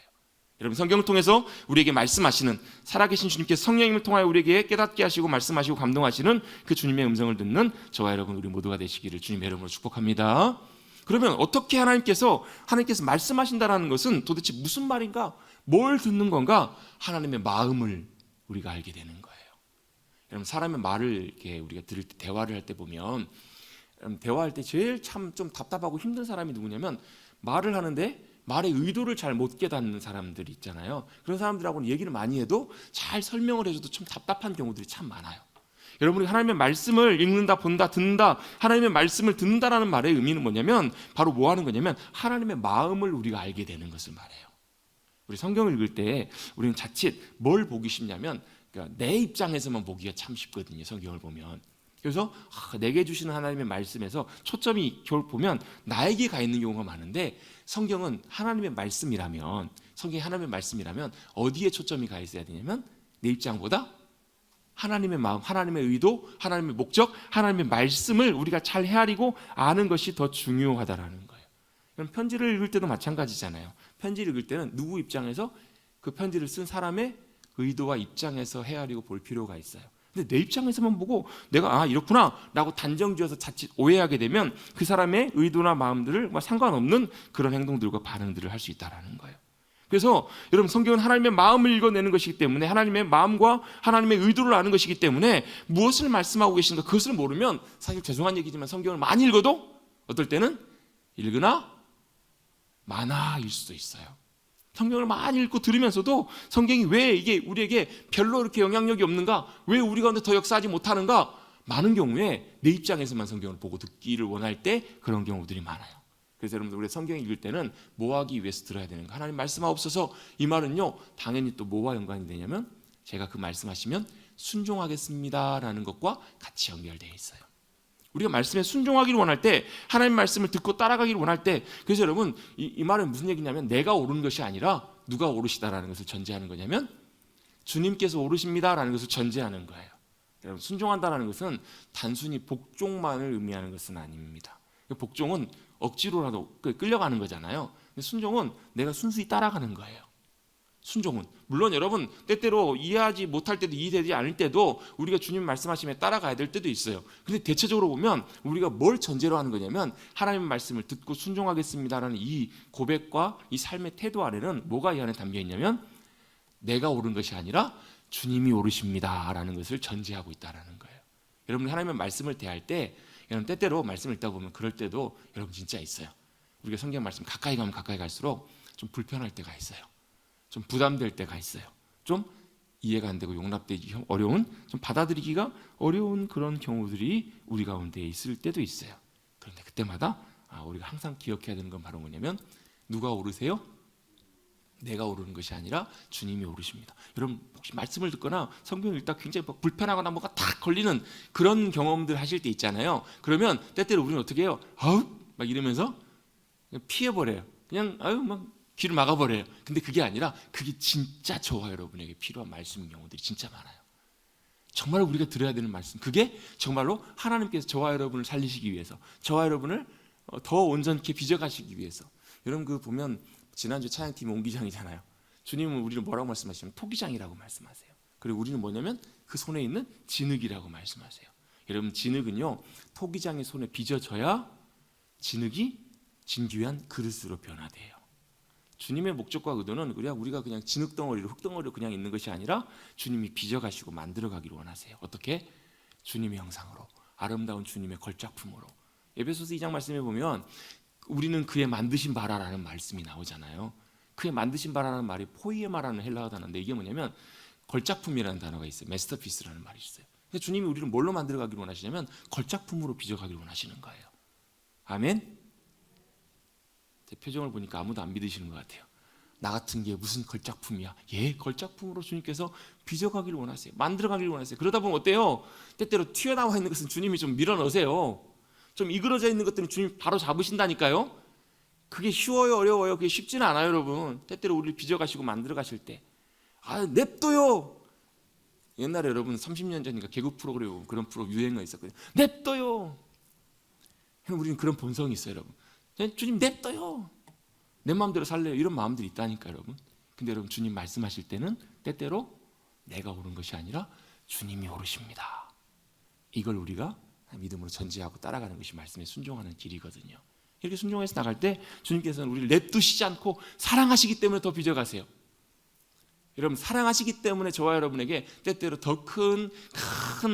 여러분, 성경을 통해서 우리에게 말씀하시는 살아계신 주님께서 성령님을 통하여 우리에게 깨닫게 하시고 말씀하시고 감동하시는 그 주님의 음성을 듣는 저와 여러분 우리 모두가 되시기를 주님의 이름으로 축복합니다. 그러면 어떻게 하나님께서 말씀하신다는 것은 도대체 무슨 말인가? 뭘 듣는 건가? 하나님의 마음을 우리가 알게 되는 거예요. 여러분, 사람의 말을 이렇게 우리가 들을 때, 대화를 할 때 보면, 대화할 때 제일 참 좀 답답하고 힘든 사람이 누구냐면, 말을 하는데 말의 의도를 잘 못 깨닫는 사람들이 있잖아요. 그런 사람들하고는 얘기를 많이 해도 잘 설명을 해줘도 좀 답답한 경우들이 참 많아요. 여러분이 하나님의 말씀을 읽는다, 본다, 듣는다, 하나님의 말씀을 듣는다라는 말의 의미는 뭐냐면 바로 뭐 하는 거냐면 하나님의 마음을 우리가 알게 되는 것을 말해요. 우리 성경을 읽을 때 우리는 자칫 뭘 보기 쉽냐면, 그러니까 내 입장에서만 보기가 참 쉽거든요, 성경을 보면. 그래서 내게 주시는 하나님의 말씀에서 초점이 겨울 보면 나에게 가 있는 경우가 많은데, 성경은 하나님의 말씀이라면, 성경이 하나님의 말씀이라면 어디에 초점이 가 있어야 되냐면 내 입장보다 하나님의 마음, 하나님의 의도, 하나님의 목적, 하나님의 말씀을 우리가 잘 헤아리고 아는 것이 더 중요하다라는 거예요. 그럼 편지를 읽을 때도 마찬가지잖아요. 편지를 읽을 때는 누구 입장에서, 그 편지를 쓴 사람의 의도와 입장에서 헤아리고 볼 필요가 있어요. 근데 내 입장에서만 보고 내가 이렇구나 라고 단정지어서 자칫 오해하게 되면 그 사람의 의도나 마음들을 상관없는 그런 행동들과 반응들을 할 수 있다는 거예요. 그래서 여러분, 성경은 하나님의 마음을 읽어내는 것이기 때문에, 하나님의 마음과 하나님의 의도를 아는 것이기 때문에 무엇을 말씀하고 계신가 그것을 모르면, 사실 죄송한 얘기지만 성경을 많이 읽어도 어떨 때는 읽으나 마나일 수도 있어요. 성경을 많이 읽고 들으면서도 성경이 왜 이게 우리에게 별로 이렇게 영향력이 없는가, 왜 우리 가운데 더 역사하지 못하는가, 많은 경우에 내 입장에서만 성경을 보고 듣기를 원할 때 그런 경우들이 많아요. 그래서 여러분들, 우리 성경 읽을 때는 뭐 하기 위해서 들어야 되는가? 하나님 말씀하옵소서, 이 말은요 당연히 또 뭐와 연관이 되냐면 제가 그 말씀하시면 순종하겠습니다라는 것과 같이 연결되어 있어요. 우리가 말씀에 순종하기를 원할 때, 하나님 말씀을 듣고 따라가기를 원할 때, 그래서 여러분 이 말은 무슨 얘기냐면 내가 옳은 것이 아니라 누가 옳으시다라는 것을 전제하는 거냐면 주님께서 옳으십니다라는 것을 전제하는 거예요. 여러분, 순종한다라는 것은 단순히 복종만을 의미하는 것은 아닙니다. 복종은 억지로라도 끌려가는 거잖아요. 근데 순종은 내가 순수히 따라가는 거예요. 순종은 물론 여러분 때때로 이해하지 못할 때도, 이해되지 않을 때도 우리가 주님 말씀하심에 따라가야 될 때도 있어요. 근데 대체적으로 보면 우리가 뭘 전제로 하는 거냐면 하나님의 말씀을 듣고 순종하겠습니다라는 이 고백과 이 삶의 태도 안에는 뭐가 이 안에 담겨 있냐면 내가 옳은 것이 아니라 주님이 옳으십니다라는 것을 전제하고 있다라는 거예요. 여러분, 하나님의 말씀을 대할 때, 여러분 때때로 말씀을 읽다 보면 그럴 때도 여러분 진짜 있어요. 우리가 성경 말씀 가까이 가면 가까이 갈수록 좀 불편할 때가 있어요. 좀 부담될 때가 있어요. 좀 이해가 안 되고 용납되기 어려운, 좀 받아들이기가 어려운 그런 경우들이 우리 가운데 있을 때도 있어요. 그런데 그때마다 우리가 항상 기억해야 되는 건 바로 뭐냐면 누가 오르세요? 내가 오르는 것이 아니라 주님이 오르십니다. 여러분, 혹시 말씀을 듣거나 성경을 읽다 굉장히 불편하거나 뭐가 탁 걸리는 그런 경험들 하실 때 있잖아요. 그러면 때때로 우리는 어떻게 해요? 막 이러면서 피해버려요. 그냥 막 귀를 막아버려요. 근데 그게 아니라 그게 진짜 저와 여러분에게 필요한 말씀인 경우들이 진짜 많아요. 정말 우리가 들어야 되는 말씀, 그게 정말로 하나님께서 저와 여러분을 살리시기 위해서, 저와 여러분을 더 온전케 빚어가시기 위해서. 여러분, 그 보면 지난주 찬양팀 옹기장이잖아요. 주님은 우리를 뭐라고 말씀하시냐면 토기장이라고 말씀하세요. 그리고 우리는 뭐냐면 그 손에 있는 진흙이라고 말씀하세요. 여러분, 진흙은요 토기장의 손에 빚어져야 진흙이 진귀한 그릇으로 변화돼요. 주님의 목적과 의도는 우리가 그냥 진흙덩어리로, 흙덩어리로 그냥 있는 것이 아니라 주님이 빚어가시고 만들어가기를 원하세요. 어떻게? 주님의 형상으로, 아름다운 주님의 걸작품으로. 에베소서 2장 말씀에 보면 우리는 그의 만드신 바라라는 말씀이 나오잖아요. 그의 만드신 바라는 말이 포이에마라는 헬라어 단어인데 이게 뭐냐면 걸작품이라는 단어가 있어요. 메스터피스라는 말이 있어요. 근데 주님이 우리를 뭘로 만들어가기를 원하시냐면 걸작품으로 빚어가기를 원하시는 거예요. 아멘? 제 표정을 보니까 아무도 안 믿으시는 것 같아요. 나 같은 게 무슨 걸작품이야? 예, 걸작품으로 주님께서 빚어가기를 원하세요. 만들어가기를 원하세요. 그러다 보면 어때요? 때때로 튀어나와 있는 것은 주님이 좀 밀어넣으세요. 좀 이그러져 있는 것들은 주님 바로 잡으신다니까요. 그게 쉬워요, 어려워요? 그게 쉽지는 않아요, 여러분. 때때로 우리를 빚어가시고 만들어가실 때 냅둬요. 옛날에 여러분 30년 전인가 개그 프로그램, 그런 프로 유행어 있었거든요. 냅둬요. 우리는 그런 본성이 있어요, 여러분. 주님 냅둬요. 내 마음대로 살래요. 이런 마음들이 있다니까, 여러분. 근데 여러분 주님 말씀하실 때는 때때로 내가 옳은 것이 아니라 주님이 옳으십니다. 이걸 우리가 믿음으로 전제하고 따라가는 것이 말씀에 순종하는 길이거든요. 이렇게 순종해서 나갈 때 주님께서는 우리를 냅두시지 않고 사랑하시기 때문에 더 빚어가세요. 여러분 사랑하시기 때문에 저와 여러분에게 때때로 더 큰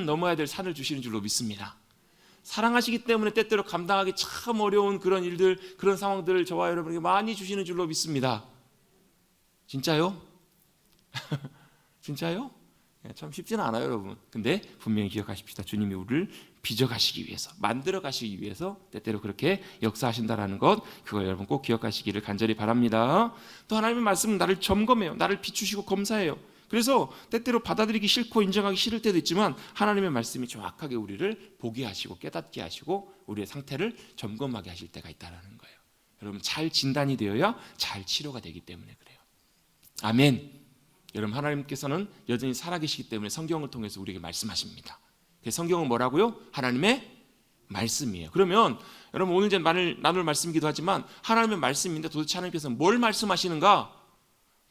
넘어야 될 산을 주시는 줄로 믿습니다. 사랑하시기 때문에 때때로 감당하기 참 어려운 그런 일들, 그런 상황들을 저와 여러분에게 많이 주시는 줄로 믿습니다. 진짜요? 진짜요? 참 쉽지는 않아요, 여러분. 근데 분명히 기억하십시다. 주님이 우리를 빚어가시기 위해서, 만들어 가시기 위해서 때때로 그렇게 역사하신다라는 것, 그걸 여러분 꼭 기억하시기를 간절히 바랍니다. 또 하나님의 말씀은 나를 점검해요. 나를 비추시고 검사해요. 그래서 때때로 받아들이기 싫고 인정하기 싫을 때도 있지만 하나님의 말씀이 정확하게 우리를 보게 하시고 깨닫게 하시고 우리의 상태를 점검하게 하실 때가 있다는 거예요. 여러분 잘 진단이 되어야 잘 치료가 되기 때문에 그래요. 아멘. 여러분 하나님께서는 여전히 살아계시기 때문에 성경을 통해서 우리에게 말씀하십니다. 성경은 뭐라고요? 하나님의 말씀이에요. 그러면 여러분 오늘 이제 나눌 말씀이기도 하지만 하나님의 말씀인데 도대체 하나님께서는 뭘 말씀하시는가?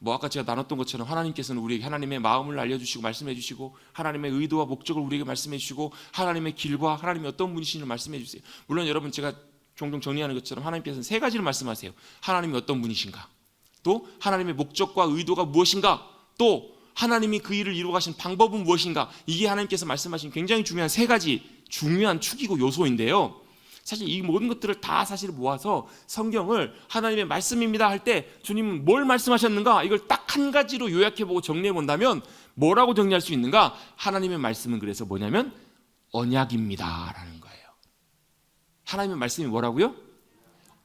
뭐 아까 제가 나눴던 것처럼 하나님께서는 우리에게 하나님의 마음을 알려주시고 말씀해 주시고 하나님의 의도와 목적을 우리에게 말씀해 주시고 하나님의 길과 하나님이 어떤 분이신지 말씀해 주세요. 물론 여러분 제가 종종 정리하는 것처럼 하나님께서는 세 가지를 말씀하세요. 하나님이 어떤 분이신가, 또 하나님의 목적과 의도가 무엇인가, 또 하나님이 그 일을 이루어 가신 방법은 무엇인가. 이게 하나님께서 말씀하신 굉장히 중요한 세 가지 중요한 축이고 요소인데요. 사실 이 모든 것들을 다 사실 모아서 성경을 하나님의 말씀입니다 할 때 주님은 뭘 말씀하셨는가, 이걸 딱 한 가지로 요약해보고 정리해본다면 뭐라고 정리할 수 있는가? 하나님의 말씀은 그래서 뭐냐면 언약입니다 라는 거예요. 하나님의 말씀이 뭐라고요?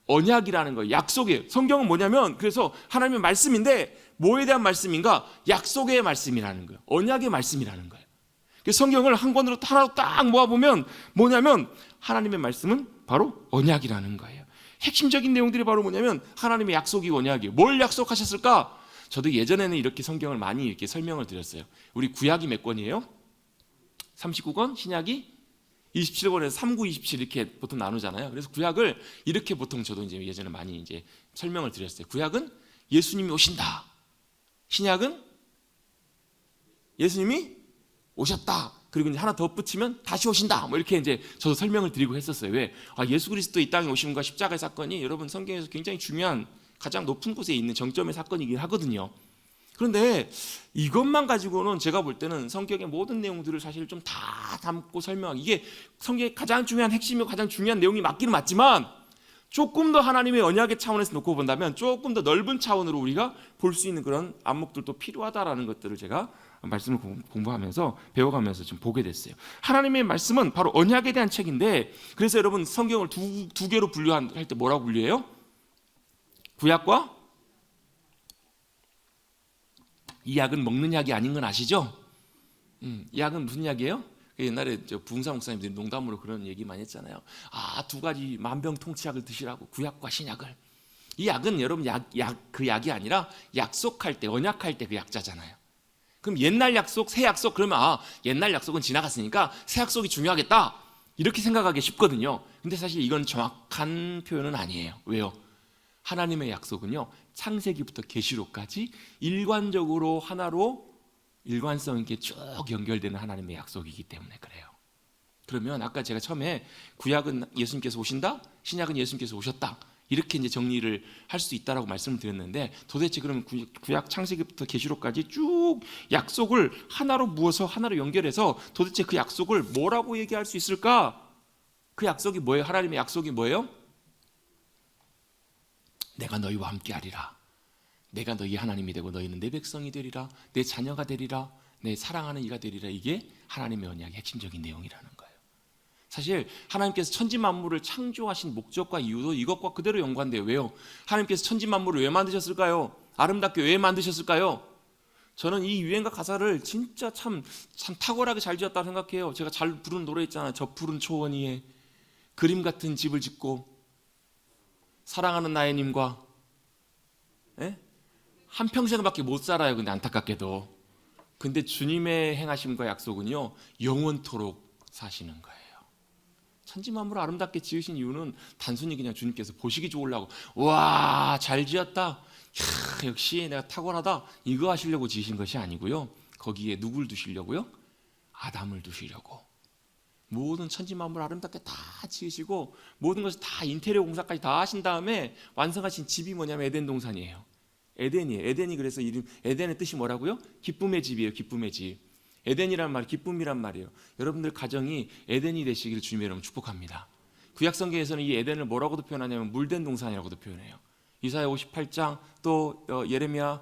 언약이라는 거예요. 약속이에요. 성경은 뭐냐면 그래서 하나님의 말씀인데 뭐에 대한 말씀인가? 약속의 말씀이라는 거예요. 언약의 말씀이라는 거예요. 성경을 한 권으로 하나로 딱 모아보면 뭐냐면 하나님의 말씀은 바로 언약이라는 거예요. 핵심적인 내용들이 바로 뭐냐면 하나님의 약속이 언약이에요. 뭘 약속하셨을까? 저도 예전에는 이렇게 성경을 많이 이렇게 설명을 드렸어요. 우리 구약이 몇 권이에요? 39권, 신약이 27권에서 39, 27 이렇게 보통 나누잖아요. 그래서 구약을 이렇게 보통 저도 이제 예전에 많이 이제 설명을 드렸어요. 구약은 예수님이 오신다. 신약은 예수님이 오셨다. 그리고 이제 하나 더 붙이면 다시 오신다. 뭐 이렇게 이제 저도 설명을 드리고 했었어요. 왜? 예수 그리스도 이 땅에 오심과 십자가의 사건이 여러분 성경에서 굉장히 중요한 가장 높은 곳에 있는 정점의 사건이긴 하거든요. 그런데 이것만 가지고는 제가 볼 때는 성경의 모든 내용들을 사실 좀 다 담고 설명하기, 이게 성경의 가장 중요한 핵심이고 가장 중요한 내용이 맞기는 맞지만 조금 더 하나님의 언약의 차원에서 놓고 본다면 조금 더 넓은 차원으로 우리가 볼 수 있는 그런 안목들도 필요하다라는 것들을 제가 말씀을 공부하면서 배워가면서 좀 보게 됐어요. 하나님의 말씀은 바로 언약에 대한 책인데, 그래서 여러분 성경을 두 개로 분류할 때 뭐라고 분류해요? 구약과 이 약은 먹는 약이 아닌 건 아시죠? 이 약은 무슨 약이에요? 옛날에 부흥사 목사님들이 농담으로 그런 얘기 많이 했잖아요. 두 가지 만병통치약을 드시라고, 구약과 신약을. 이 약은 여러분 그 약이 아니라 약속할 때, 언약할 때 그 약자잖아요. 그럼 옛날 약속, 새 약속, 그러면 옛날 약속은 지나갔으니까 새 약속이 중요하겠다 이렇게 생각하기 쉽거든요. 근데 사실 이건 정확한 표현은 아니에요. 왜요? 하나님의 약속은요, 창세기부터 계시록까지 일관적으로 하나로 일관성 있게 쭉 연결되는 하나님의 약속이기 때문에 그래요. 그러면 아까 제가 처음에 구약은 예수님께서 오신다, 신약은 예수님께서 오셨다, 이렇게 이제 정리를 할 수 있다라고 말씀을 드렸는데, 도대체 그러면 구약 창세기부터 계시록까지 쭉 약속을 하나로 모아서 하나로 연결해서 도대체 그 약속을 뭐라고 얘기할 수 있을까? 그 약속이 뭐예요? 하나님의 약속이 뭐예요? 내가 너희와 함께하리라. 내가 너희 하나님이 되고 너희는 내 백성이 되리라. 내 자녀가 되리라. 내 사랑하는 이가 되리라. 이게 하나님의 언약의 핵심적인 내용이라는 거예요. 사실 하나님께서 천지 만물을 창조하신 목적과 이유도 이것과 그대로 연관돼요. 왜요? 하나님께서 천지 만물을 왜 만드셨을까요? 아름답게 왜 만드셨을까요? 저는 이 유행가 가사를 진짜 참 탁월하게 잘 지었다고 생각해요. 제가 잘 부르는 노래 있잖아요. 저 푸른 초원 위에 그림 같은 집을 짓고 사랑하는 나의 님과 한평생밖에 못 살아요. 근데 안타깝게도. 근데 주님의 행하심과 약속은요, 영원토록 사시는 거예요. 천지만물을 아름답게 지으신 이유는 단순히 그냥 주님께서 보시기 좋으려고 와 잘 지었다, 역시 내가 탁월하다 이거 하시려고 지으신 것이 아니고요. 거기에 누굴 두시려고요? 아담을 두시려고. 모든 천지만물 아름답게 다 지으시고 모든 것을 다 인테리어 공사까지 다 하신 다음에 완성하신 집이 뭐냐면 에덴 동산이에요. 에덴이에요. 에덴이 그래서 이름 에덴의 뜻이 뭐라고요? 기쁨의 집이에요. 기쁨의 집. 에덴이란 말, 기쁨이란 말이에요. 여러분들 가정이 에덴이 되시기를 주님의 이름으로 축복합니다. 구약성경에서는 이 에덴을 뭐라고도 표현하냐면 물된 동산이라고도 표현해요. 이사야 58장 또 예레미야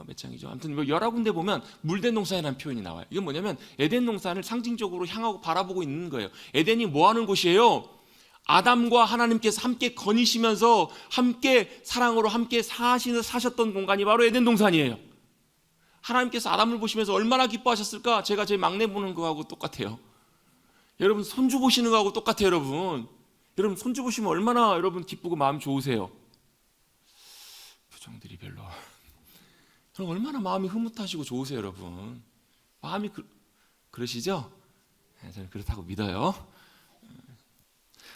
몇 장이죠? 아무튼 뭐 여러 군데 보면 물된 동산이라는 표현이 나와요. 이건 뭐냐면 에덴 동산을 상징적으로 향하고 바라보고 있는 거예요. 에덴이 뭐 하는 곳이에요? 아담과 하나님께서 함께 거니시면서 함께 사랑으로 함께 사셨던 공간이 바로 에덴 동산이에요. 하나님께서 아담을 보시면서 얼마나 기뻐하셨을까? 제가 제 막내 보는 거하고 똑같아요. 여러분 손주 보시는 거하고 똑같아요. 여러분 손주 보시면 얼마나 여러분 기쁘고 마음 좋으세요? 표정들이 별로. 그럼 얼마나 마음이 흐뭇하시고 좋으세요, 여러분. 마음이 그러시죠? 네, 저는 그렇다고 믿어요.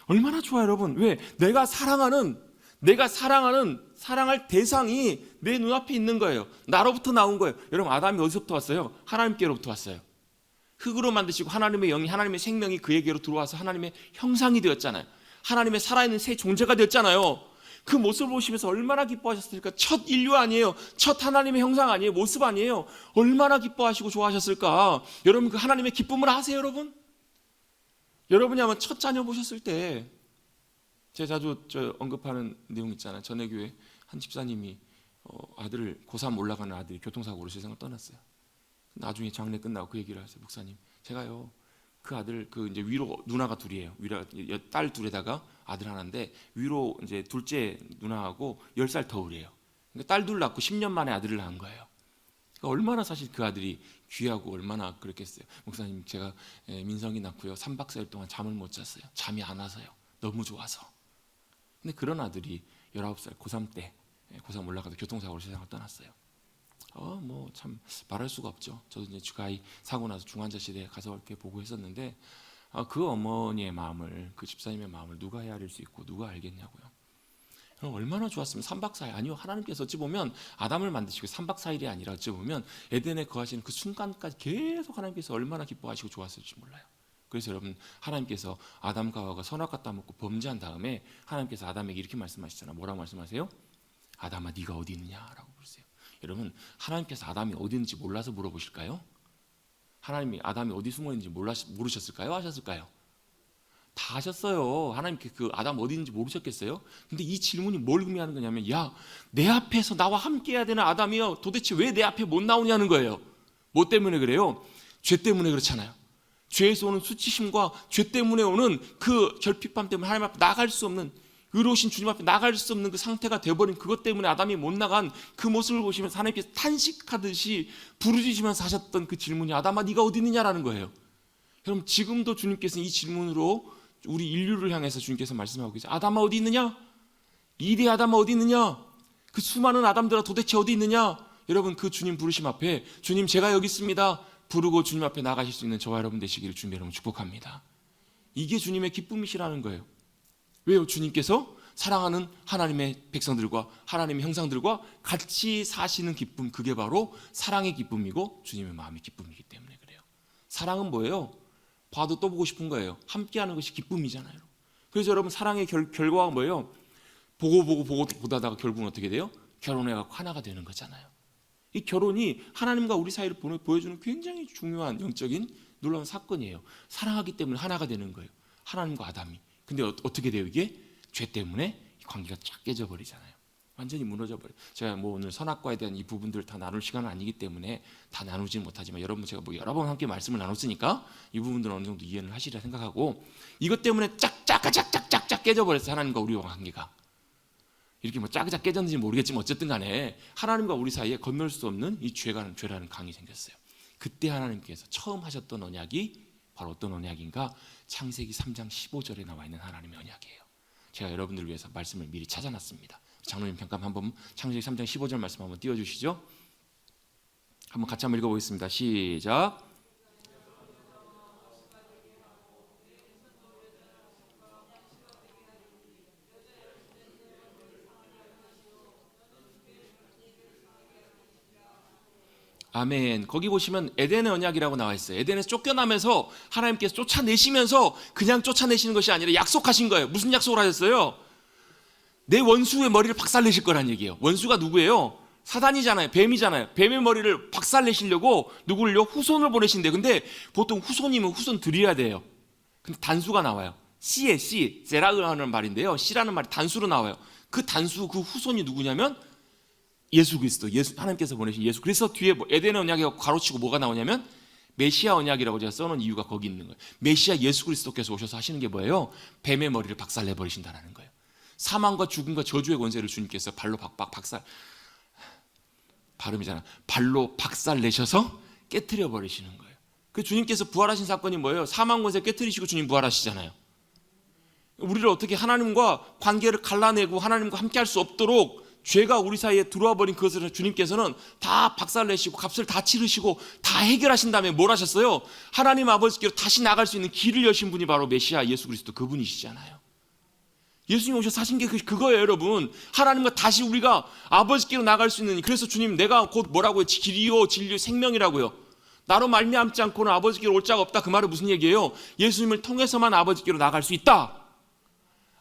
얼마나 좋아요, 여러분. 왜? 내가 사랑할 대상이 내 눈앞에 있는 거예요. 나로부터 나온 거예요. 여러분, 아담이 어디서부터 왔어요? 하나님께로부터 왔어요. 흙으로 만드시고 하나님의 영이, 하나님의 생명이 그에게로 들어와서 하나님의 형상이 되었잖아요. 하나님의 살아있는 새 존재가 되었잖아요. 그 모습을 보시면서 얼마나 기뻐하셨을까? 첫 인류 아니에요. 첫 하나님의 형상 아니에요. 모습 아니에요. 얼마나 기뻐하시고 좋아하셨을까? 여러분 그 하나님의 기쁨을 아세요, 여러분? 여러분이 아마 첫 자녀 보셨을 때 제가 자주 언급하는 내용 있잖아요. 전에 교회 한 집사님이 아들을 고3 올라가는 아들이 교통사고로 세상을 떠났어요. 나중에 장례 끝나고 그 얘기를 하세요. 목사님, 제가요 그 아들 이제 위로 누나가 둘이에요. 위로 딸 둘에다가 아들 하나인데 위로 이제 둘째 누나하고 10살 터울이에요. 그러니까 딸 둘 낳고 10년 만에 아들을 낳은 거예요. 그러니까 얼마나 사실 그 아들이 귀하고 얼마나 그랬겠어요. 목사님, 제가 민성이 낳고요 3박 4일 동안 잠을 못 잤어요. 잠이 안 와서요. 너무 좋아서. 근데 그런 아들이 19살 고3 때 고3 올라가서 교통사고로 세상을 떠났어요. 뭐 참 말할 수가 없죠. 저도 이제 그 아이 사고 나서 중환자 실에 가서 이렇게 보고 했었는데 그 어머니의 마음을, 그 집사님의 마음을 누가 헤아릴 수 있고 누가 알겠냐고요. 그럼 얼마나 좋았으면 3박 4일, 아니요, 하나님께서 어찌 보면 아담을 만드시고 3박 4일이 아니라 어찌 보면 에덴에 거하시는 그 순간까지 계속 하나님께서 얼마나 기뻐하시고 좋았을지 몰라요. 그래서 여러분, 하나님께서 아담과 하와가 선악과 따먹고 범죄한 다음에 하나님께서 아담에게 이렇게 말씀하시잖아요. 뭐라고 말씀하세요? 아담아, 네가 어디 있느냐라고 그러세요. 여러분, 하나님께서 아담이 어디 있는지 몰라서 물어보실까요? 하나님이 아담이 어디 숨어 있는지 모르셨을까요? 하셨을까요? 다 하셨어요. 하나님께 그 아담 어디 있는지 모르셨겠어요? 근데 이 질문이 뭘 의미하는 거냐면, 야, 내 앞에서 나와 함께 해야 되는 아담이요, 도대체 왜 내 앞에 못 나오냐는 거예요. 뭐 때문에 그래요? 죄 때문에 그렇잖아요. 죄에서 오는 수치심과 죄 때문에 오는 그 결핍감 때문에 하나님 앞에 나갈 수 없는, 의로우신 주님 앞에 나갈 수 없는 그 상태가 되어버린 그것 때문에 아담이 못 나간 그 모습을 보시면서 하나님께서 탄식하듯이 부르짖으면서 하셨던 그 질문이, 아담아 네가 어디 있느냐라는 거예요. 여러분, 지금도 주님께서는 이 질문으로 우리 인류를 향해서 주님께서 말씀하고 계세요. 아담아 어디 있느냐? 이대 아담아 어디 있느냐? 그 수많은 아담들아 도대체 어디 있느냐? 여러분, 그 주님 부르심 앞에, 주님 제가 여기 있습니다, 부르고 주님 앞에 나가실 수 있는 저와 여러분 되시기를 주님 여러분 축복합니다. 이게 주님의 기쁨이시라는 거예요. 왜요? 주님께서 사랑하는 하나님의 백성들과 하나님의 형상들과 같이 사시는 기쁨, 그게 바로 사랑의 기쁨이고 주님의 마음의 기쁨이기 때문에 그래요. 사랑은 뭐예요? 봐도 또 보고 싶은 거예요. 함께하는 것이 기쁨이잖아요. 그래서 여러분, 사랑의 결과가 뭐예요? 보고 보다가 결국은 어떻게 돼요? 결혼해갖고 하나가 되는 거잖아요. 이 결혼이 하나님과 우리 사이를 보여주는 굉장히 중요한 영적인 놀라운 사건이에요. 사랑하기 때문에 하나가 되는 거예요. 하나님과 아담이. 근데 어떻게 돼요? 이게 죄 때문에 관계가 쫙 깨져버리잖아요. 완전히 무너져버려요. 제가 뭐 오늘 선악과에 대한 이 부분들을 다 나눌 시간은 아니기 때문에 다 나누지는 못하지만, 여러분 제가 뭐 여러 번 함께 말씀을 나눴으니까 이 부분들은 어느 정도 이해를 하시리라 생각하고, 이것 때문에 짝짝짝짝짝 깨져버렸어요. 하나님과 우리와 관계가. 이렇게 뭐 짝짝 깨졌는지 모르겠지만 어쨌든 간에 하나님과 우리 사이에 건널 수 없는 이 죄라는 강이 생겼어요. 그때 하나님께서 처음 하셨던 언약이 바로 어떤 언약인가? 창세기 3장 15절에 나와 있는 하나님의 언약이에요. 제가 여러분들을 위해서 말씀을 미리 찾아놨습니다. 장로님 잠깐 한번 창세기 3장 15절 말씀 한번 띄워주시죠. 한번 같이 한번 읽어보겠습니다. 시작. 아멘. 거기 보시면 에덴의 언약이라고 나와 있어요. 에덴에서 쫓겨나면서 하나님께서 쫓아내시면서 그냥 쫓아내시는 것이 아니라 약속하신 거예요. 무슨 약속을 하셨어요? 내 원수의 머리를 박살내실 거란 얘기예요. 원수가 누구예요? 사단이잖아요. 뱀이잖아요. 뱀의 머리를 박살내시려고 누구를요? 후손을 보내신대요. 근데 보통 후손이면 후손 드려야 돼요. 근데 단수가 나와요. 씨에 씨, 제라라는 말인데요. 씨라는 말이 단수로 나와요. 그 단수, 그 후손이 누구냐면 예수 그리스도, 하나님께서 보내신 예수. 그래서 뒤에 에덴의 언약에 가로치고 뭐가 나오냐면 메시아 언약이라고 제가 써놓은 이유가 거기 있는 거예요. 메시아 예수 그리스도께서 오셔서 하시는 게 뭐예요? 뱀의 머리를 박살내 버리신다는 거예요. 사망과 죽음과 저주의 권세를 주님께서 발로 발로 박살내셔서 깨트려 버리시는 거예요. 그 주님께서 부활하신 사건이 뭐예요? 사망 권세 깨트리시고 주님 부활하시잖아요. 우리를 어떻게 하나님과 관계를 갈라내고 하나님과 함께 할 수 없도록 죄가 우리 사이에 들어와 버린 그것을 주님께서는 다 박살내시고 값을 다 치르시고 다 해결하신 다음에 뭘 하셨어요? 하나님 아버지께로 다시 나갈 수 있는 길을 여신 분이 바로 메시아 예수 그리스도 그분이시잖아요. 예수님 오셔서 하신 게 그거예요, 여러분. 하나님과 다시 우리가 아버지께로 나갈 수 있는, 그래서 주님 내가 곧 뭐라고요? 길이요 진리요 생명이라고요. 나로 말미암지 않고는 아버지께로 올 자가 없다. 그 말은 무슨 얘기예요? 예수님을 통해서만 아버지께로 나갈 수 있다.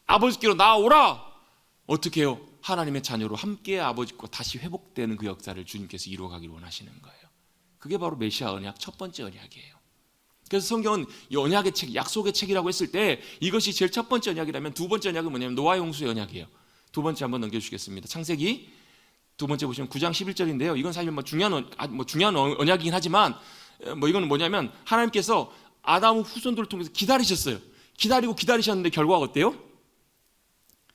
아버지께로 나오라. 어떻게 해요? 하나님의 자녀로 함께 아버지과 다시 회복되는 그 역사를 주님께서 이루어가기를 원하시는 거예요. 그게 바로 메시아 언약 첫 번째 언약이에요. 그래서 성경은 이 언약의 책, 약속의 책이라고 했을 때 이것이 제일 첫 번째 언약이라면 두 번째 언약은 뭐냐면 노아의 홍수의 언약이에요. 두 번째 한번 넘겨주시겠습니다. 창세기 두 번째 보시면 9장 11절인데요. 이건 사실 중요한 언약이긴 하지만 이건 뭐냐면 하나님께서 아담 후손들을 통해서 기다리셨어요. 기다리셨는데 결과가 어때요?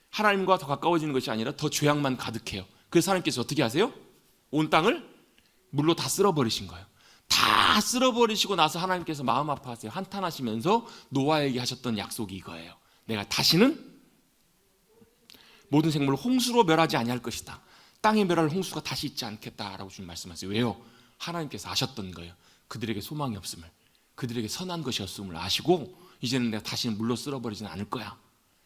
하나님과 더 가까워지는 것이 아니라 더 죄악만 가득해요. 그래서 하나님께서 어떻게 하세요? 온 땅을 물로 다 쓸어버리신 거예요. 다 쓸어버리시고 나서 하나님께서 마음 아파하세요. 한탄하시면서 노아에게 하셨던 약속이 이거예요. 내가 다시는 모든 생물을 홍수로 멸하지 아니할 것이다. 땅에 멸할 홍수가 다시 있지 않겠다라고 주님 말씀하세요. 왜요? 하나님께서 아셨던 거예요. 그들에게 소망이 없음을, 그들에게 선한 것이 없음을 아시고 이제는 내가 다시는 물로 쓸어버리지는 않을 거야.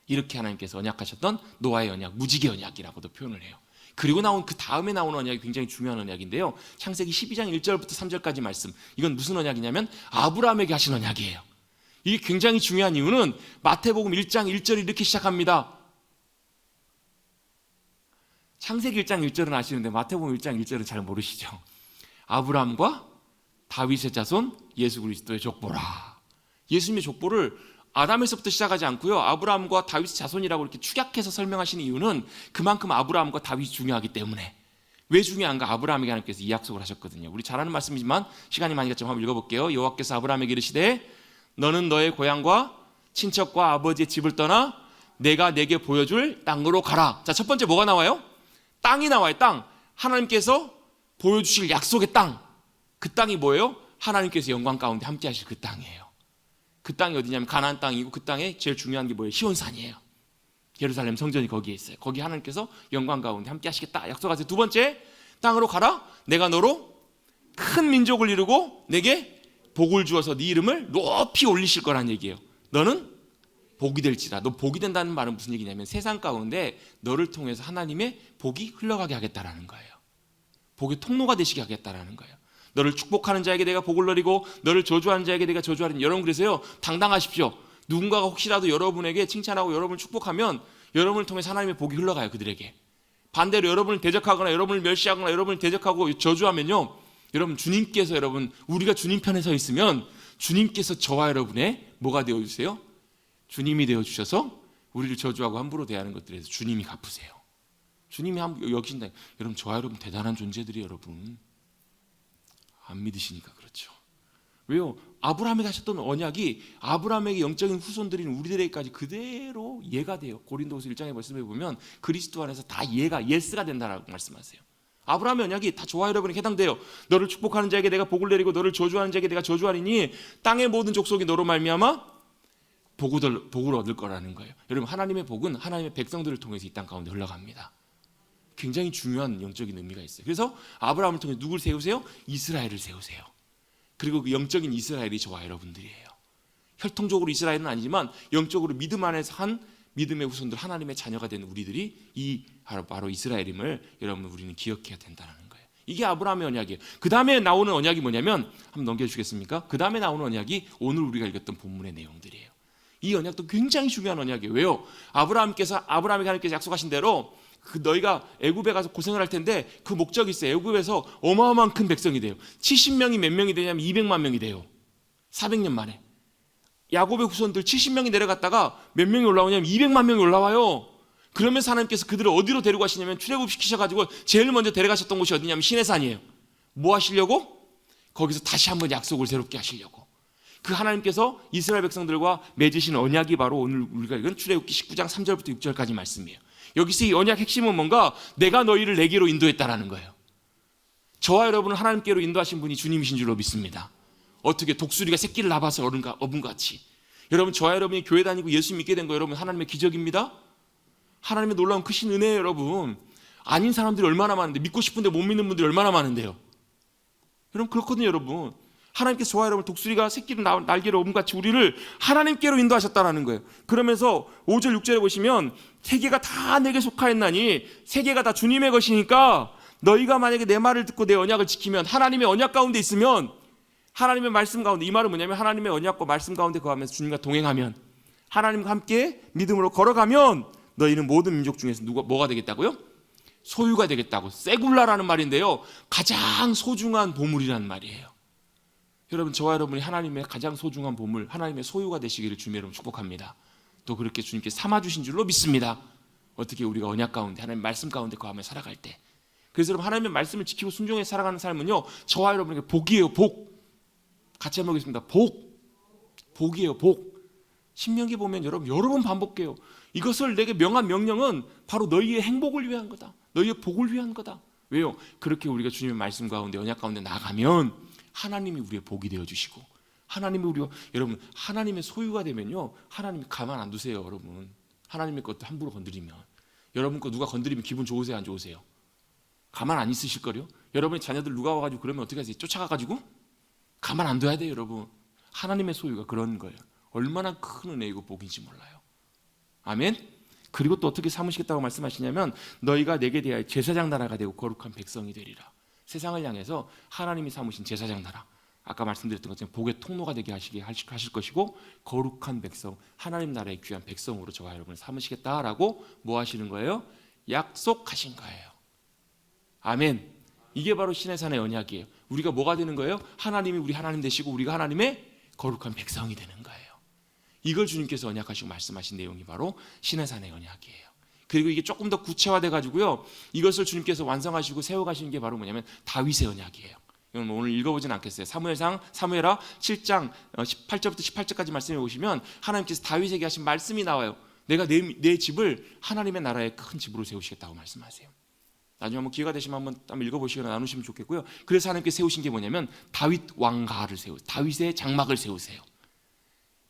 이렇게 하나님께서 언약하셨던 노아의 언약, 무지개 언약이라고도 표현을 해요. 그리고 그 다음에 나오는 언약이 굉장히 중요한 언약인데요. 창세기 12장 1절부터 3절까지 말씀. 이건 무슨 언약이냐면 아브라함에게 하신 언약이에요. 이게 굉장히 중요한 이유는 마태복음 1장 1절이 이렇게 시작합니다. 창세기 1장 1절은 아시는데 마태복음 1장 1절은 잘 모르시죠. 아브라함과 다윗의 자손 예수 그리스도의 족보라. 예수님의 족보를 아담에서부터 시작하지 않고요. 아브라함과 다윗의 자손이라고 이렇게 축약해서 설명하시는 이유는 그만큼 아브라함과 다윗이 중요하기 때문에. 왜 중요한가? 아브라함에게 하나님께서 이 약속을 하셨거든요. 우리 잘 아는 말씀이지만 시간이 많이 갔지만 한번 읽어볼게요. 여호와께서 아브라함에게 이르시되 너는 너의 고향과 친척과 아버지의 집을 떠나 내가 내게 보여줄 땅으로 가라. 자, 첫 번째 뭐가 나와요? 땅이 나와요. 땅. 하나님께서 보여주실 약속의 땅. 그 땅이 뭐예요? 하나님께서 영광 가운데 함께 하실 그 땅이에요. 그 땅이 어디냐면 가나안 땅이고 그 땅에 제일 중요한 게 뭐예요? 시온산이에요. 예루살렘 성전이 거기에 있어요. 거기 하나님께서 영광 가운데 함께 하시겠다 약속하세요. 두 번째, 땅으로 가라. 내가 너로 큰 민족을 이루고 내게 복을 주어서 네 이름을 높이 올리실 거란 얘기예요. 너는 복이 될지라. 너 복이 된다는 말은 무슨 얘기냐면 세상 가운데 너를 통해서 하나님의 복이 흘러가게 하겠다라는 거예요. 복의 통로가 되시게 하겠다라는 거예요. 너를 축복하는 자에게 내가 복을 내리고 너를 저주하는 자에게 내가 저주하리니. 여러분 그래서요, 당당하십시오. 누군가가 혹시라도 여러분에게 칭찬하고 여러분을 축복하면 여러분을 통해서 하나님의 복이 흘러가요. 그들에게. 반대로 여러분을 대적하거나 여러분을 멸시하거나 여러분을 대적하고 저주하면요, 여러분 주님께서 우리가 주님 편에 서 있으면 주님께서 저와 여러분의 뭐가 되어주세요? 주님이 되어주셔서 우리를 저주하고 함부로 대하는 것들에서 주님이 갚으세요. 주님이 여기신다. 여러분 저와 여러분 대단한 존재들이 여러분 안 믿으시니까 그렇죠. 왜요? 아브라함에게 하셨던 언약이 아브라함에게 영적인 후손들인 우리들에게까지 그대로 이해가 돼요. 고린도후서 1장에 말씀해 보면 그리스도 안에서 다 예스가 된다라고 말씀하세요. 아브라함의 언약이 다 저와 여러분에게 해당돼요. 너를 축복하는 자에게 내가 복을 내리고 너를 저주하는 자에게 내가 저주하리니 땅의 모든 족속이 너로 말미암아 복을 얻을 거라는 거예요. 여러분 하나님의 복은 하나님의 백성들을 통해서 이 땅 가운데 흘러갑니다. 굉장히 중요한 영적인 의미가 있어요. 그래서 아브라함을 통해 누굴 세우세요? 이스라엘을 세우세요. 그리고 그 영적인 이스라엘이 저와 여러분들이에요. 혈통적으로 이스라엘은 아니지만 영적으로 믿음 안에서 한 믿음의 후손들, 하나님의 자녀가 된 우리들이 바로 이스라엘임을 여러분 우리는 기억해야 된다는 거예요. 이게 아브라함의 언약이에요. 그 다음에 나오는 언약이 뭐냐면, 한번 넘겨주시겠습니까? 그 다음에 나오는 언약이 오늘 우리가 읽었던 본문의 내용들이에요. 이 언약도 굉장히 중요한 언약이에요. 왜요? 아브라함에게 하나님께서 약속하신 대로 너희가 애굽에 가서 고생을 할 텐데 그 목적이 있어요. 애굽에서 어마어마한 큰 백성이 돼요. 70명이 몇 명이 되냐면 200만 명이 돼요. 400년 만에. 야곱의 후손들 70명이 내려갔다가 몇 명이 올라오냐면 200만 명이 올라와요. 그러면서 하나님께서 그들을 어디로 데리고 가시냐면 출애굽시키셔가지고 제일 먼저 데려가셨던 곳이 어디냐면 시내산이에요. 뭐 하시려고? 거기서 다시 한번 약속을 새롭게 하시려고. 그 하나님께서 이스라엘 백성들과 맺으신 언약이 바로 오늘 우리가 읽은 출애굽기 19장 3절부터 6절까지 말씀이에요. 여기서 이 언약 핵심은 뭔가? 내가 너희를 내게로 인도했다라는 거예요. 저와 여러분을 하나님께로 인도하신 분이 주님이신 줄로 믿습니다. 어떻게 독수리가 새끼를 낳아서 어분같이. 여러분, 저와 여러분이 교회 다니고 예수 믿게 된 거 여러분 하나님의 기적입니다. 하나님의 놀라운 크신 은혜예요. 여러분, 아닌 사람들이 얼마나 많은데, 믿고 싶은데 못 믿는 분들이 얼마나 많은데요. 여러분, 그렇거든요. 여러분, 하나님께서 저와 여러분 독수리가 새끼를 날개로 어분같이 우리를 하나님께로 인도하셨다는 거예요. 그러면서 5절 6절에 보시면 세계가 다 내게 속하였나니, 세계가 다 주님의 것이니까 너희가 만약에 내 말을 듣고 내 언약을 지키면, 하나님의 언약 가운데 있으면, 하나님의 말씀 가운데, 이 말은 뭐냐면 하나님의 언약과 말씀 가운데 거하면서 주님과 동행하면, 하나님과 함께 믿음으로 걸어가면 너희는 모든 민족 중에서 뭐가 되겠다고요? 소유가 되겠다고. 세굴라라는 말인데요, 가장 소중한 보물이라는 말이에요. 여러분, 저와 여러분이 하나님의 가장 소중한 보물, 하나님의 소유가 되시기를 주님 여러분 축복합니다. 또 그렇게 주님께 삼아주신 줄로 믿습니다. 어떻게 우리가 언약 가운데, 하나님의 말씀 가운데 거하며 살아갈 때. 그래서 여러분, 하나님의 말씀을 지키고 순종해 살아가는 삶은요, 저와 여러분에게 복이에요. 복. 같이 한번 보겠습니다. 복이에요. 복. 신명기 보면 여러분 여러 번 반복해요. 이것을 내게 명한 명령은 바로 너희의 행복을 위한 거다. 너희의 복을 위한 거다. 왜요? 그렇게 우리가 주님의 말씀 가운데, 언약 가운데 나가면 하나님이 우리의 복이 되어주시고, 하나님이 우리가, 여러분, 하나님의 소유가 되면요, 하나님이 가만 안 두세요. 여러분, 하나님의 것도 함부로 건드리면, 여러분 거 누가 건드리면 기분 좋으세요, 안 좋으세요? 가만 안 있으실 거요. 여러분의 자녀들 누가 와가지고 그러면 어떻게 하세요? 쫓아가가지고 가만 안 둬야 돼요. 여러분, 하나님의 소유가 그런 거예요. 얼마나 큰 은혜이고 복인지 몰라요. 아멘. 그리고 또 어떻게 삼으시겠다고 말씀하시냐면, 너희가 내게 대하여 제사장 나라가 되고 거룩한 백성이 되리라. 세상을 향해서 하나님이 삼으신 제사장 나라, 아까 말씀드렸던 것처럼 복의 통로가 되게 하실 것이고, 거룩한 백성, 하나님 나라의 귀한 백성으로 저와 여러분을 삼으시겠다라고 뭐 하시는 거예요? 약속하신 거예요. 아멘. 이게 바로 시내산의 언약이에요. 우리가 뭐가 되는 거예요? 하나님이 우리 하나님 되시고 우리가 하나님의 거룩한 백성이 되는 거예요. 이걸 주님께서 언약하시고 말씀하신 내용이 바로 시내산의 언약이에요. 그리고 이게 조금 더 구체화돼 가지고요, 이것을 주님께서 완성하시고 세워가시는 게 바로 뭐냐면 다윗의 언약이에요. 이건 오늘 읽어보진 않겠어요. 사무엘하 7장 18절부터 18절까지 말씀해 보시면 하나님께서 다윗에게 하신 말씀이 나와요. 내가 내 집을 하나님의 나라의 큰 집으로 세우시겠다고 말씀하세요. 나중에 한번 기회가 되시면 한번 읽어보시거나 나누시면 좋겠고요. 그래서 하나님께서 세우신 게 뭐냐면 다윗 왕가를 세우세요. 다윗의 장막을 세우세요.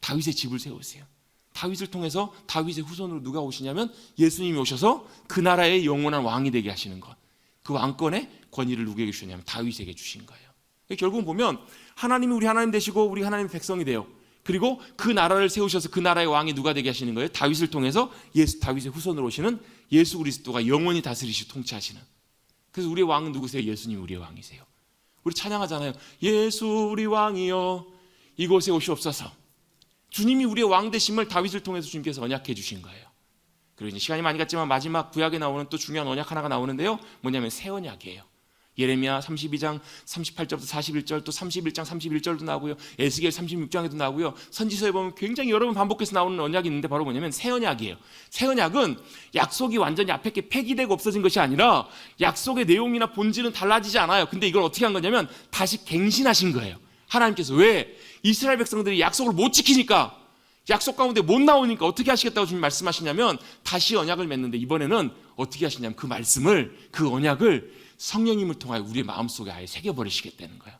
다윗의 집을 세우세요. 다윗을 통해서 다윗의 후손으로 누가 오시냐면 예수님이 오셔서 그 나라의 영원한 왕이 되게 하시는 것. 그 왕권의 권위를 누구에게 주셨냐면 다윗에게 주신 거예요. 결국은 보면 하나님이 우리 하나님 되시고 우리 하나님의 백성이 돼요. 그리고 그 나라를 세우셔서 그 나라의 왕이 누가 되게 하시는 거예요? 다윗을 통해서 다윗의 후손으로 오시는 예수 그리스도가 영원히 다스리시고 통치하시는. 그래서 우리의 왕은 누구세요? 예수님이 우리의 왕이세요. 우리 찬양하잖아요. 예수 우리 왕이여 이곳에 오시옵소서. 주님이 우리의 왕 되심을 다윗을 통해서 주님께서 언약해 주신 거예요. 그리고 이제 시간이 많이 갔지만 마지막 구약에 나오는 또 중요한 언약 하나가 나오는데요, 뭐냐면 새 언약이에요. 예레미야 32장 38절부터 41절, 또 31장 31절도 나오고요, 에스겔 36장에도 나오고요, 선지서에 보면 굉장히 여러 번 반복해서 나오는 언약이 있는데 바로 뭐냐면 새 언약이에요. 새 언약은 약속이 완전히 앞에 게 폐기되고 없어진 것이 아니라 약속의 내용이나 본질은 달라지지 않아요. 근데 이걸 어떻게 한 거냐면 다시 갱신하신 거예요. 하나님께서. 왜? 이스라엘 백성들이 약속을 못 지키니까, 약속 가운데 못 나오니까 어떻게 하시겠다고 주님 말씀하시냐면 다시 언약을 맺는데 이번에는 어떻게 하시냐면 그 말씀을, 그 언약을 성령님을 통하여 우리의 마음속에 아예 새겨버리시겠다는 거예요.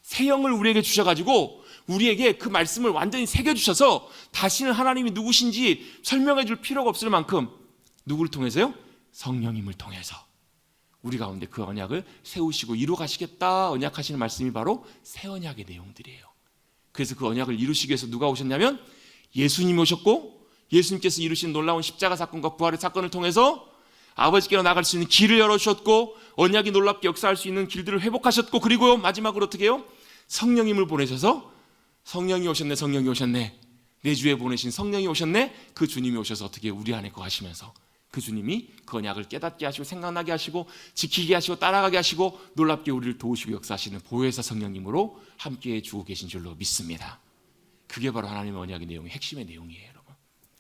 새 영을 우리에게 주셔가지고 우리에게 그 말씀을 완전히 새겨주셔서 다시는 하나님이 누구신지 설명해 줄 필요가 없을 만큼 누구를 통해서요? 성령님을 통해서 우리 가운데 그 언약을 세우시고 이루어 가시겠다 언약하시는 말씀이 바로 새 언약의 내용들이에요. 그래서 그 언약을 이루시기 위해서 누가 오셨냐면 예수님이 오셨고, 예수님께서 이루신 놀라운 십자가 사건과 부활의 사건을 통해서 아버지께로 나갈 수 있는 길을 열어주셨고 언약이 놀랍게 역사할 수 있는 길들을 회복하셨고 그리고요 마지막으로 어떻게 해요? 성령님을 보내셔서 성령이 오셨네 성령이 오셨네 내 주에 보내신 성령이 오셨네 그 주님이 오셔서 어떻게 우리 안에 거하시면서 그 주님이 그 언약을 깨닫게 하시고 생각나게 하시고 지키게 하시고 따라가게 하시고 놀랍게 우리를 도우시고 역사하시는 보혜사 성령님으로 함께해 주고 계신 줄로 믿습니다. 그게 바로 하나님의 언약의 내용의 핵심의 내용이에요 여러분.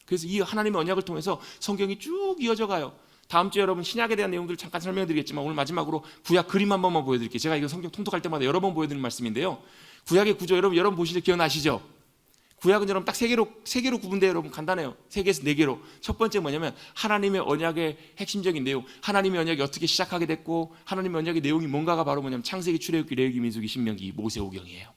그래서 이 하나님의 언약을 통해서 성경이 쭉 이어져 가요. 다음 주에 여러분 신약에 대한 내용들을 잠깐 설명드리겠지만 오늘 마지막으로 구약 그림 한 번만 보여드릴게요. 제가 이거 성경 통독할 때마다 여러 번 보여드리는 말씀인데요. 구약의 구조 여러분 보시죠. 기억나시죠? 구약은 여러분 딱 세 개로 구분돼요. 여러분 간단해요. 세 개에서 네 개로. 첫 번째 뭐냐면 하나님의 언약의 핵심적인 내용. 하나님의 언약이 어떻게 시작하게 됐고 하나님의 언약의 내용이 뭔가가 바로 뭐냐면 창세기, 출애굽기, 레위기, 민수기, 신명기, 모세오경이에요.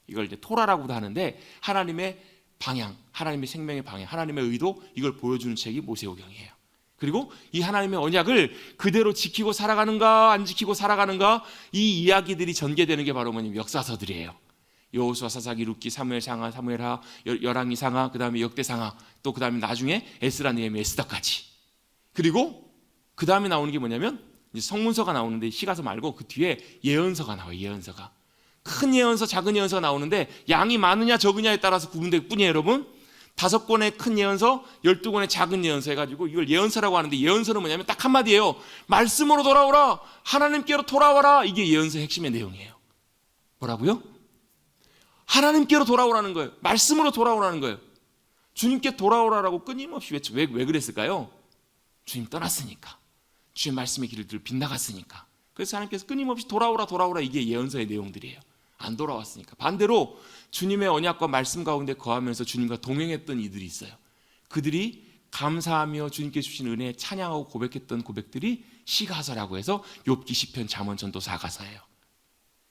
이걸 이제 토라라고도 하는데 하나님의 방향, 하나님의 생명의 방향, 하나님의 의도 이걸 보여주는 책이 모세오경이에요. 그리고 이 하나님의 언약을 그대로 지키고 살아가는가 안 지키고 살아가는가 이 이야기들이 전개되는 게 바로 뭐냐면 역사서들이에요. 여호수아, 사사기, 룻기, 사무엘 상하, 사무엘하, 열왕기 상하, 그다음에 역대 상하, 또 그다음에 나중에 에스라, 느헤미야, 에스더까지. 그리고 그다음에 나오는 게 뭐냐면 이제 성문서가 나오는데 시가서 말고 그 뒤에 예언서가 나와요. 예언서가. 큰 예언서, 작은 예언서가 나오는데 양이 많으냐 적으냐에 따라서 구분될 뿐이에요, 여러분. 5권의 큰 예언서, 12권의 작은 예언서 해가지고 이걸 예언서라고 하는데 예언서는 뭐냐면 딱 한마디예요. 말씀으로 돌아오라. 하나님께로 돌아와라. 이게 예언서의 핵심의 내용이에요. 뭐라고요? 하나님께로 돌아오라는 거예요. 말씀으로 돌아오라는 거예요. 주님께 돌아오라라고 끊임없이 왜 그랬을까요? 주님 떠났으니까. 주의 말씀의 길을 빗나갔으니까. 그래서 하나님께서 끊임없이 돌아오라 이게 예언서의 내용들이에요. 안 돌아왔으니까. 반대로 주님의 언약과 말씀 가운데 거하면서 주님과 동행했던 이들이 있어요. 그들이 감사하며 주님께 주신 은혜에 찬양하고 고백했던 고백들이 시가서라고 해서 욥기, 시편, 잠언, 전도서, 사가서예요.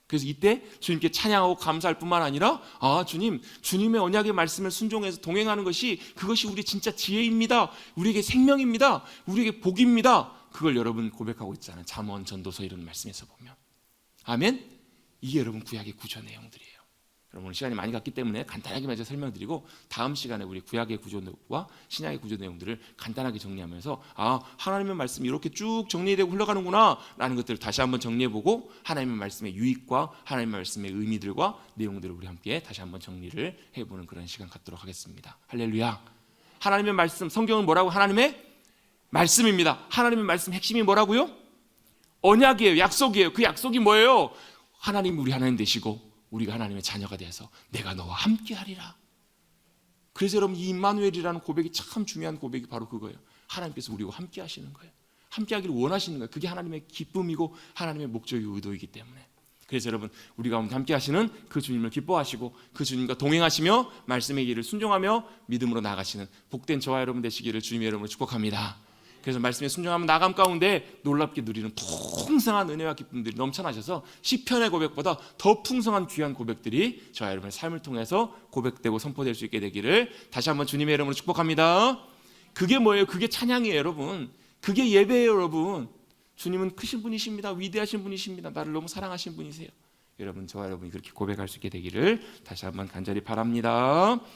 그래서 이때 주님께 찬양하고 감사할 뿐만 아니라 주님, 주님의 언약의 말씀을 순종해서 동행하는 그것이 우리 진짜 지혜입니다. 우리에게 생명입니다. 우리에게 복입니다. 그걸 여러분 고백하고 있잖아요. 잠언, 전도서 이런 말씀에서 보면. 아멘? 이게 여러분 구약의 구조 내용들이에요. 여러분 오늘 시간이 많이 갔기 때문에 간단하게 먼저 설명드리고 다음 시간에 우리 구약의 구조와 신약의 구조 내용들을 간단하게 정리하면서 하나님의 말씀이 이렇게 쭉 정리되고 흘러가는구나 라는 것들을 다시 한번 정리해보고 하나님의 말씀의 유익과 하나님의 말씀의 의미들과 내용들을 우리 함께 다시 한번 정리를 해보는 그런 시간 갖도록 하겠습니다. 할렐루야. 하나님의 말씀, 성경은 뭐라고? 하나님의 말씀입니다. 하나님의 말씀 핵심이 뭐라고요? 언약이에요. 약속이에요. 그 약속이 뭐예요? 하나님이 우리 하나님 되시고 우리가 하나님의 자녀가 되어서 내가 너와 함께 하리라. 그래서 여러분 이 임마누엘이라는 고백이 참 중요한 고백이 바로 그거예요. 하나님께서 우리와 함께 하시는 거예요. 함께 하기를 원하시는 거예요. 그게 하나님의 기쁨이고 하나님의 목적이고 의도이기 때문에. 그래서 여러분 우리 가운데 함께 하시는 그 주님을 기뻐하시고 그 주님과 동행하시며 말씀의 길을 순종하며 믿음으로 나아가시는 복된 저와 여러분 되시기를 주님의 이름으로 축복합니다. 그래서 말씀에 순종하면 나감 가운데 놀랍게 누리는 풍성한 은혜와 기쁨들이 넘쳐나셔서 시편의 고백보다 더 풍성한 귀한 고백들이 저와 여러분의 삶을 통해서 고백되고 선포될 수 있게 되기를 다시 한번 주님의 이름으로 축복합니다. 그게 뭐예요? 그게 찬양이에요, 여러분. 그게 예배예요, 여러분. 주님은 크신 분이십니다. 위대하신 분이십니다. 나를 너무 사랑하신 분이세요. 여러분, 저와 여러분이 그렇게 고백할 수 있게 되기를 다시 한번 간절히 바랍니다.